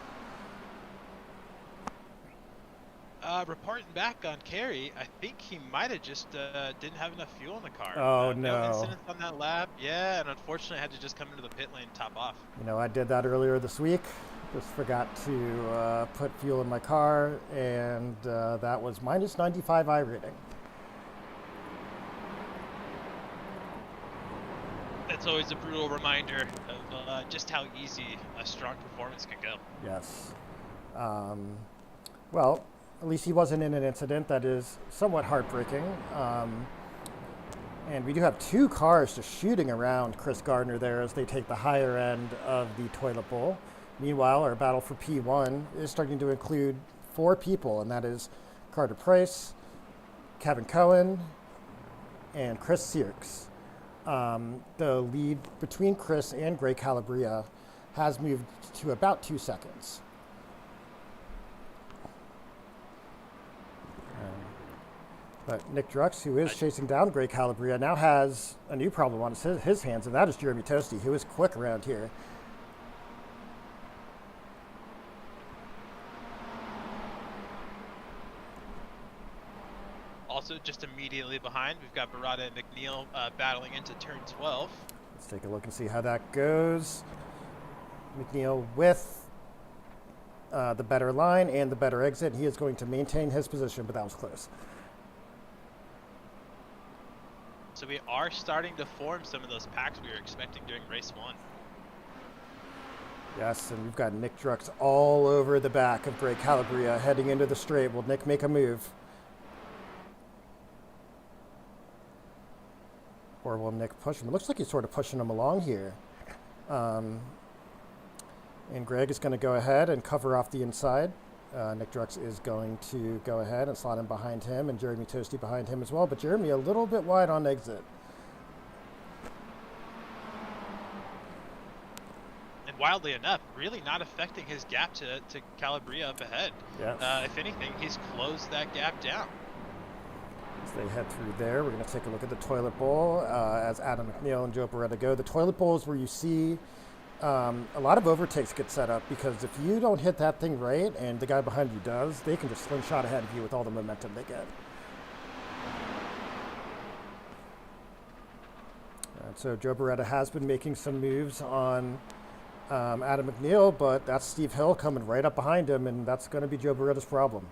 Reporting back on Kerry, I think he might have just didn't have enough fuel in the car. Oh, no incidents on that lap. Yeah, and unfortunately had to just come into the pit lane and top off. You know, I did that earlier this week. Just forgot to put fuel in my car, and that was minus 95 I rating. That's always a brutal reminder of just how easy a strong performance can go. Yes. Well, at least he wasn't in an incident that is somewhat heartbreaking. And we do have 2 cars just shooting around Chris Gardner there as they take the higher end of the toilet bowl. Meanwhile, our battle for P1 is starting to include 4 people, and that is Carter Price, Kevin Cohen, and Chris Sierks. The lead between Chris and Greg Calabria has moved to about 2 seconds. But Nick Drux, who is chasing down Greg Calabria, now has a new problem on his hands, and that is Jeremy Toasty, who is quick around here. Also, just immediately behind, we've got Barada and McNeil battling into turn 12. Let's take a look and see how that goes. McNeil with the better line and the better exit. He is going to maintain his position, but that was close. So we are starting to form some of those packs we were expecting during race 1. Yes, and we've got Nick Drux all over the back of Greg Calabria heading into the straight. Will Nick make a move? Or will Nick push him? It looks like he's sort of pushing him along here. And Greg is going to go ahead and cover off the inside. Nick Drux is going to go ahead and slot in behind him, and Jeremy Toasty behind him as well. But Jeremy a little bit wide on exit. And wildly enough, really not affecting his gap to Calabria up ahead. Yes. If anything, he's closed that gap down. As they head through there, we're going to take a look at the toilet bowl as Adam McNeil and Joe Beretta go. The toilet bowl is where you see a lot of overtakes get set up, because if you don't hit that thing right and the guy behind you does, they can just slingshot ahead of you with all the momentum they get. And so Joe Beretta has been making some moves on Adam McNeil, but that's Steve Hill coming right up behind him, and that's going to be Joe Beretta's problem.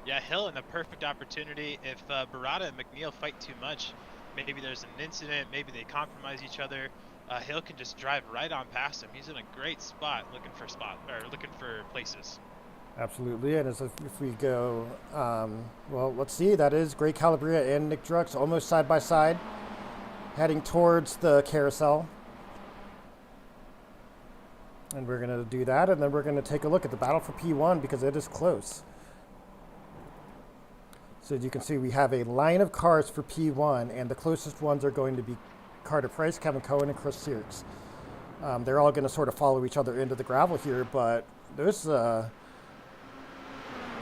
Yeah, Hill in a perfect opportunity. If Barada and McNeil fight too much, maybe there's an incident, maybe they compromise each other, Hill can just drive right on past him. He's in a great spot looking for places. Absolutely, and if we go, well, let's see, that is Greg Calabria and Nick Drux almost side by side, heading towards the carousel. And we're going to do that, and then we're going to take a look at the battle for P1, because it is close. So as you can see, we have a line of cars for P1, and the closest ones are going to be Carter Price, Kevin Cohen, and Chris Sierks. They're all going to sort of follow each other into the gravel here, but there's they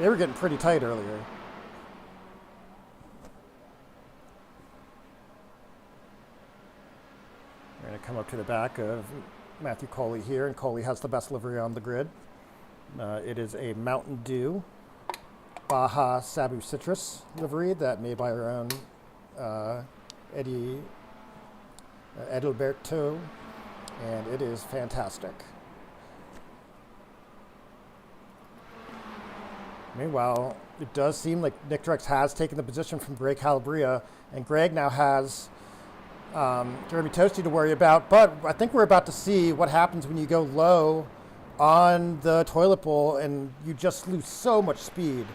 were getting pretty tight earlier. We're going to come up to the back of Matthew Coley here, and Coley has the best livery on the grid. It is a Mountain Dew Baja Sabu Citrus livery that made by our own Edilberto, and it is fantastic. Meanwhile, it does seem like Nick Drux has taken the position from Greg Calabria, and Greg now has Jeremy Toasty to worry about, but I think we're about to see what happens when you go low on the toilet bowl and you just lose so much speed.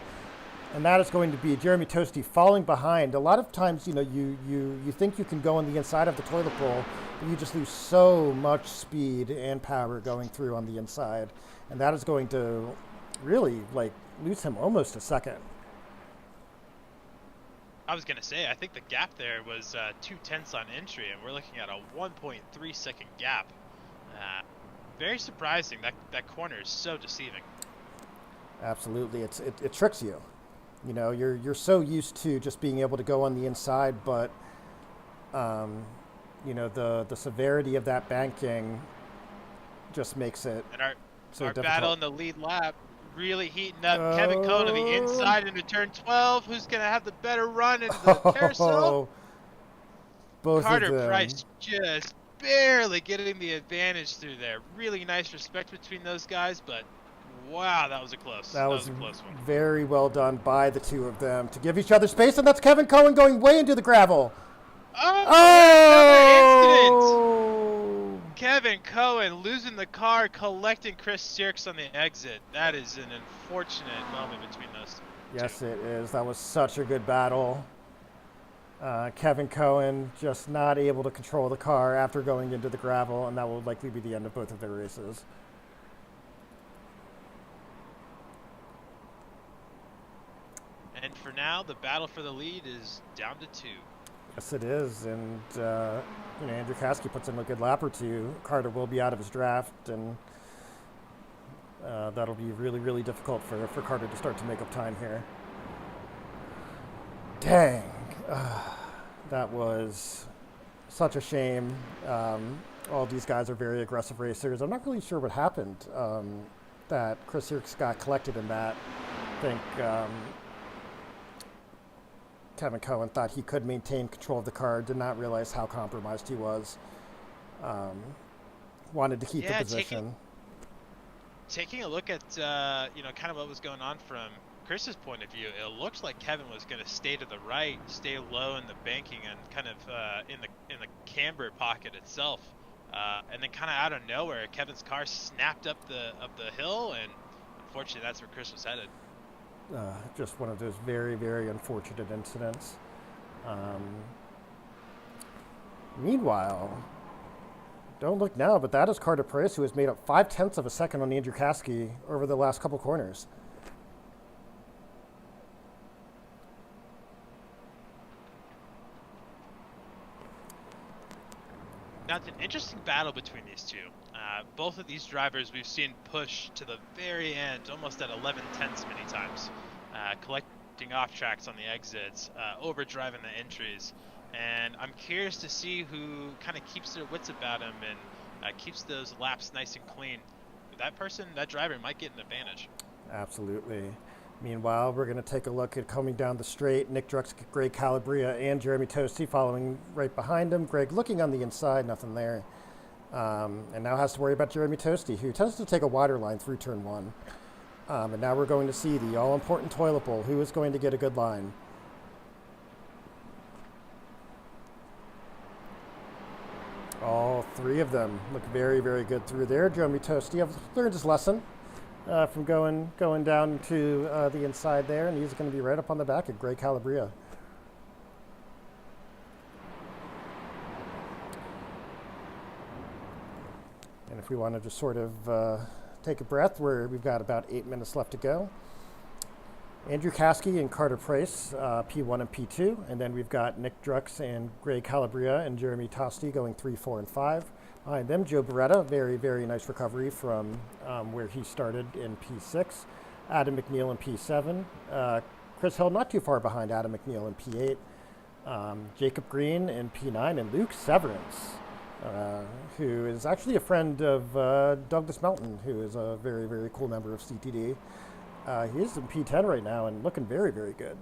And that is going to be Jeremy Toasty falling behind. A lot of times, you know, you think you can go on the inside of the toilet bowl, but you just lose so much speed and power going through on the inside. And that is going to really, like, lose him almost a second. I was going to say, I think the gap there was 2/10 on entry, and we're looking at a 1.3 second gap. Very surprising. That corner is so deceiving. Absolutely. It tricks you. You know, you're so used to just being able to go on the inside, but you know, the severity of that banking just makes it and our difficult. battle in the lead lap really heating up. Kevin Cohn on the inside into turn 12. Who's going to have the better run into the carousel? Both Carter of them. Price just barely getting the advantage through there. Really nice respect between those guys, but wow, that was a close. That was a close one. very well done by the two of them to give each other space, and that's Kevin Cohen going way into the gravel. Oh, another incident! Oh! Kevin Cohen losing the car, collecting Chris Sirks on the exit. That is an unfortunate moment between those two. Yes, it is. That was such a good battle. Kevin Cohen just not able to control the car after going into the gravel, and that will likely be the end of both of their races. And for now, the battle for the lead is down to 2. Yes, it is, and Andrew Caskey puts in a good lap or two. Carter will be out of his draft, and that'll be really, really difficult for Carter to start to make up time here. Dang, that was such a shame. All these guys are very aggressive racers. I'm not really sure what happened that Chris Hicks got collected in that. I think Kevin Cohen thought he could maintain control of the car, did not realize how compromised he was. Wanted to keep the position. Taking a look at kind of what was going on from Chris's point of view, it looked like Kevin was going to stay to the right, stay low in the banking, and kind of in the camber pocket itself. And then kind of out of nowhere, Kevin's car snapped up the hill, and unfortunately, that's where Chris was headed. Just one of those very, very unfortunate incidents. Meanwhile, don't look now, but that is Carter Price, who has made up 0.5 of a second on Andrew Caskey over the last couple corners. Now, it's an interesting battle between these two. Both of these drivers we've seen push to the very end, almost at 11/10 many times, collecting off tracks on the exits, overdriving the entries. And I'm curious to see who kind of keeps their wits about him and keeps those laps nice and clean. That driver might get an advantage. Absolutely. Meanwhile, we're going to take a look at coming down the straight. Nick Drux, Greg Calabria, and Jeremy Toasty following right behind him. Greg looking on the inside, nothing there. And now has to worry about Jeremy Toasty, who tends to take a wider line through turn 1. And now we're going to see the all-important toilet bowl. Who is going to get a good line? All three of them look very, very good through there. Jeremy Toasty has learned his lesson from going down to the inside there, and he's going to be right up on the back of Greg Calabria. And if we want to just sort of take a breath, we've got about 8 minutes left to go. Andrew Caskey and Carter Price, P1 and P2, and then we've got Nick Drux and Greg Calabria and Jeremy Toasty going 3, 4, and 5. Behind them, Joe Beretta, very, very nice recovery from where he started in P6. Adam McNeil in P7. Chris Hill not too far behind Adam McNeil in P8. Jacob Green in P9, and Luke Severance, who is actually a friend of Douglas Melton, who is a very, very cool member of CTD. He is in P10 right now and looking very, very good.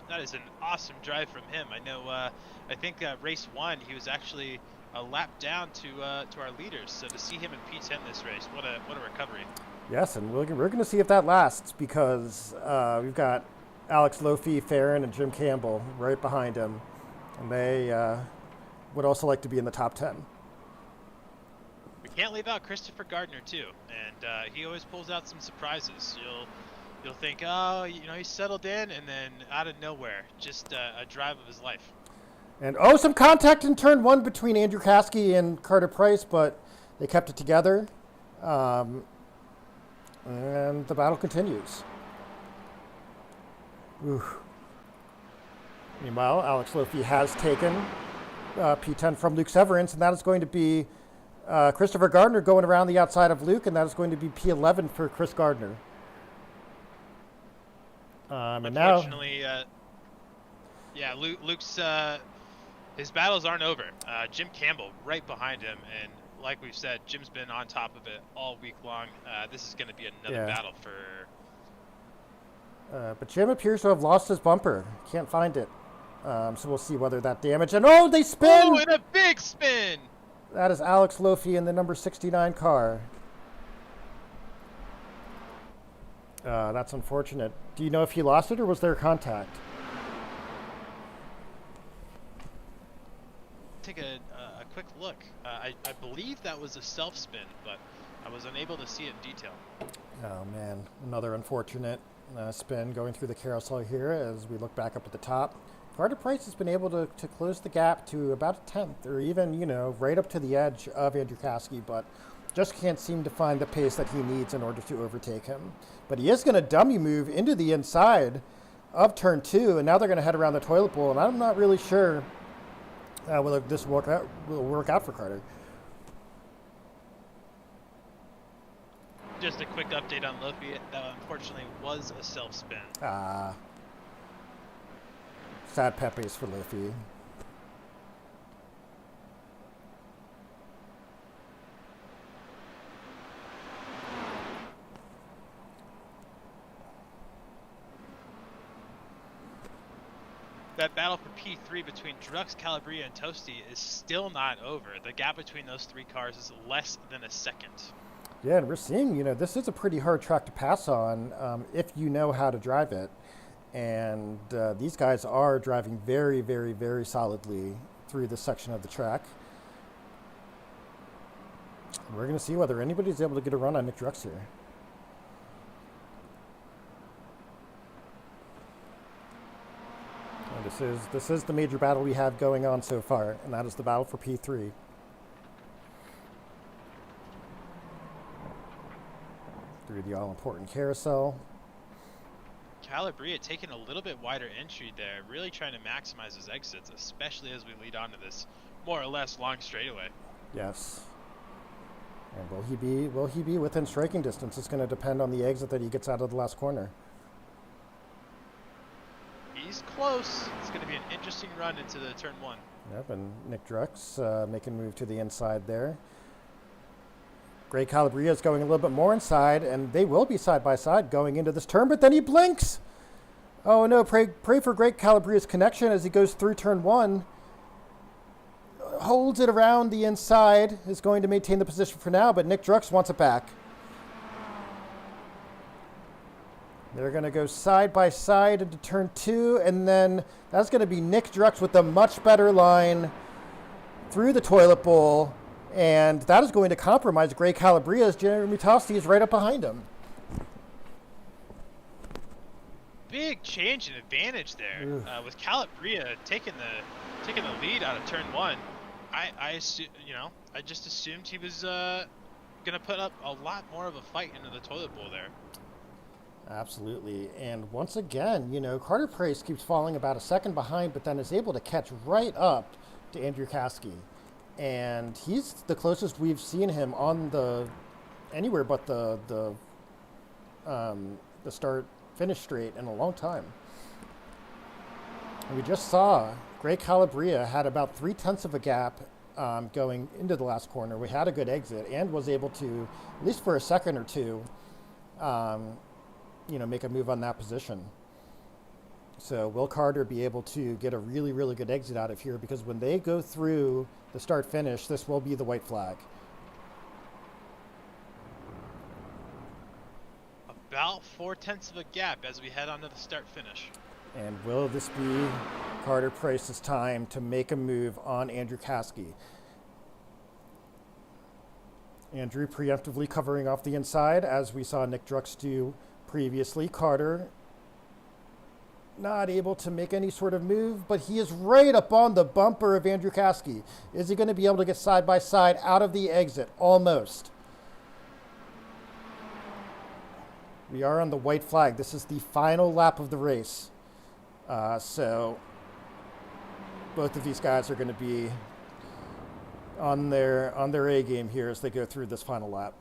That is an awesome drive from him. I know. I think race 1, he was actually a lap down to our leaders. So to see him in P10 this race, what a recovery. Yes, and we're going to see if that lasts, because we've got Alex Lofi, Farron, and Jim Campbell right behind him, and they would also like to be in the top 10. We can't leave out Christopher Gardner too, and he always pulls out some surprises. You'll think, oh, he's settled in, and then out of nowhere, just a drive of his life. And some contact in turn 1 between Andrew Caskey and Carter Price, but they kept it together, and the battle continues. Ooh. Meanwhile, Alex Lofi has taken P10 from Luke Severance, and that is going to be Christopher Gardner going around the outside of Luke, and that is going to be P11 for Chris Gardner. And now, unfortunately, Luke's his battles aren't over. Jim Campbell right behind him, and like we've said, Jim's been on top of it all week long. This is going to be another battle for. But Jim appears to have lost his bumper. Can't find it. So we'll see whether that damage. And oh, they spin! Oh, and a big spin! That is Alex Lofi in the number 69 car. That's unfortunate. Do you know if he lost it or was there contact? Take a quick look. I believe that was a self spin, but I was unable to see it in detail. Oh man, another unfortunate spin going through the carousel here as we look back up at the top. Carter Price has been able to close the gap to about a tenth, or even, you know, right up to the edge of Andrew Caskey, but just can't seem to find the pace that he needs in order to overtake him. But he is going to dummy move into the inside of turn 2, and now they're going to head around the toilet bowl, and I'm not really sure whether this will work out for Carter. Just a quick update on Lofi. That unfortunately was a self spin. Sad Pepe's for Lofi. That battle for P3 between Drux, Calabria, and Toasty is still not over. The gap between those 3 cars is less than a second. Yeah, and we're seeing, you know, this is a pretty hard track to pass on if you know how to drive it. And these guys are driving very, very, very solidly through this section of the track. We're going to see whether anybody's able to get a run on Nick Drux here. And this is the major battle we have going on so far, and that is the battle for P3. Through the all-important carousel. Calabria taking a little bit wider entry there, really trying to maximize his exits, especially as we lead on to this more or less long straightaway. Yes. And will he be within striking distance? It's going to depend on the exit that he gets out of the last corner. He's close. It's going to be an interesting run into the turn 1. Yep, and Nick Drux making a move to the inside there. Gray Calabria is going a little bit more inside, and they will be side by side going into this turn, but then he blinks. Oh no, pray for Great Calabria's connection as he goes through turn 1. Holds it around the inside, is going to maintain the position for now, but Nick Drux wants it back. They're going to go side by side into turn 2, and then that's going to be Nick Drux with a much better line through the toilet bowl. And that is going to compromise Gray Calabria as Jeremy Tosti is right up behind him. Big change in advantage there with Calabria taking the lead out of turn 1. I just assumed he was gonna put up a lot more of a fight into the toilet bowl there. Absolutely, and once again, you know, Carter Price keeps falling about a second behind, but then is able to catch right up to Andrew Caskey. And he's the closest we've seen him on anywhere but the start finish straight in a long time. And we just saw Gray Calabria had about 0.3 of a gap going into the last corner. We had a good exit and was able to, at least for a second or two, make a move on that position. So will Carter be able to get a really, really good exit out of here? Because when they go through the start-finish, this will be the white flag. About 0.4 of a gap as we head on to the start-finish. And will this be Carter Price's time to make a move on Andrew Caskey? Andrew preemptively covering off the inside, as we saw Nick Drux do previously. Carter not able to make any sort of move, but he is right up on the bumper of Andrew Caskey. Is he going to be able to get side by side out of the exit? Almost. We are on the white flag. This is the final lap of the race. So both of these guys are going to be on their A game here as they go through this final lap.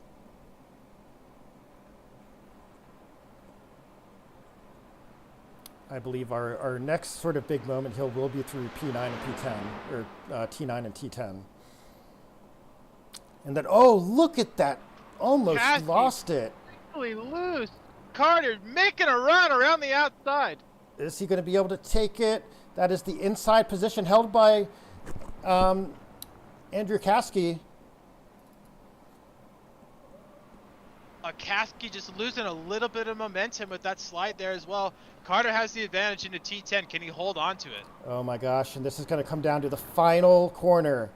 I believe our next sort of big moment here will be through P9 and P10, or T9 and T10. And then, oh, look at that. Almost Caskey lost it. Really loose. Carter making a run around the outside. Is he going to be able to take it? That is the inside position held by Andrew Caskey. Kasky just losing a little bit of momentum with that slide there as well. Carter has the advantage into T10. Can he hold on to it? Oh my gosh, and this is going to come down to the final corner.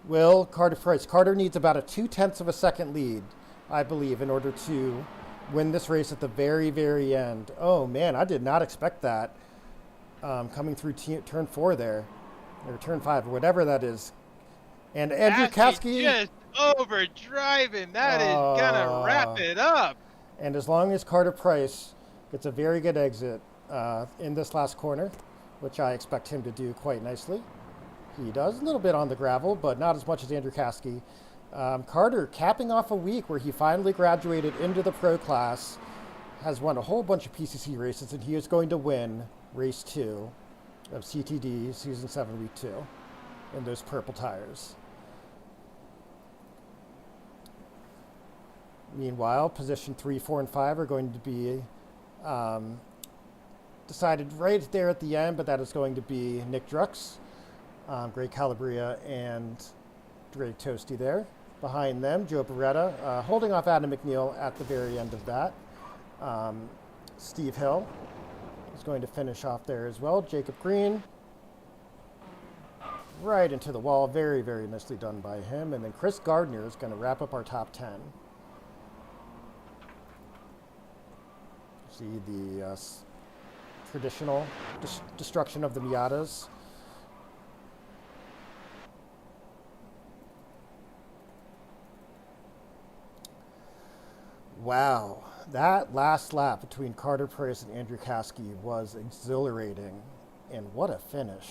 Will Carter Price. Carter needs about a 0.2 of a second lead, I believe, in order to win this race at the very, very end. Oh man, I did not expect that coming through turn 4 there, or turn 5, or whatever that is. And Andrew Caskey just overdriving. That is gonna wrap it up. And as long as Carter Price gets a very good exit in this last corner, which I expect him to do quite nicely, he does a little bit on the gravel, but not as much as Andrew Caskey. Carter, capping off a week where he finally graduated into the pro class, has won a whole bunch of PCC races, and he is going to win race 2 of CTD Season 7 Week 2 in those purple tires. Meanwhile, position 3, 4, and 5 are going to be decided right there at the end, but that is going to be Nick Drux, Greg Calabria, and Drake Toasty there. Behind them, Joe Beretta, holding off Adam McNeil at the very end of that. Steve Hill is going to finish off there as well. Jacob Green, right into the wall. Very, very nicely done by him. And then Chris Gardner is going to wrap up our top 10. See the traditional destruction of the Miatas. Wow, that last lap between Carter Price and Andrew Caskey was exhilarating, and what a finish.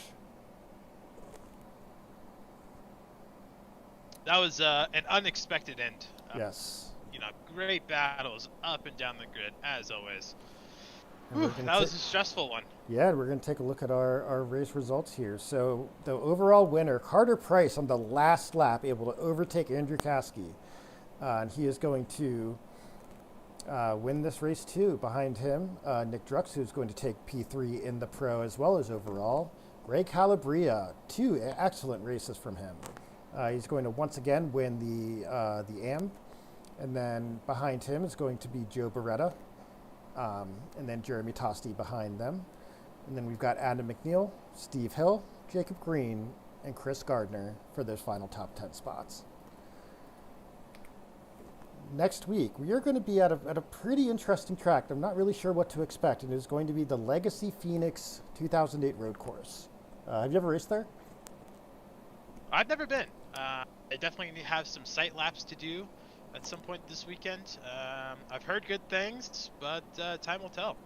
That was an unexpected end. Yes. You know, great battles up and down the grid, as always. Whew, that was a stressful one. Yeah, we're going to take a look at our race results here. So the overall winner, Carter Price, on the last lap, able to overtake Andrew Caskey. And he is going to win this race too. Behind him, Nick Drux, who's going to take P3 in the pro as well as overall. Greg Calabria, 2 excellent races from him. He's going to once again win the AM. And then behind him is going to be Joe Beretta. And then Jeremy Tosti behind them. And then we've got Adam McNeil, Steve Hill, Jacob Green, and Chris Gardner for those final top 10 spots. Next week, we are going to be at a pretty interesting track. I'm not really sure what to expect, and it is going to be the Legacy Phoenix 2008 road course. Have you ever raced there? I've never been. I definitely have some site laps to do at some point this weekend. I've heard good things, but time will tell.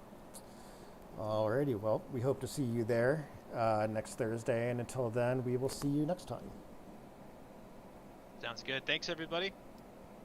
Alrighty, well, we hope to see you there next Thursday, and until then, we will see you next time. Sounds good. Thanks, everybody.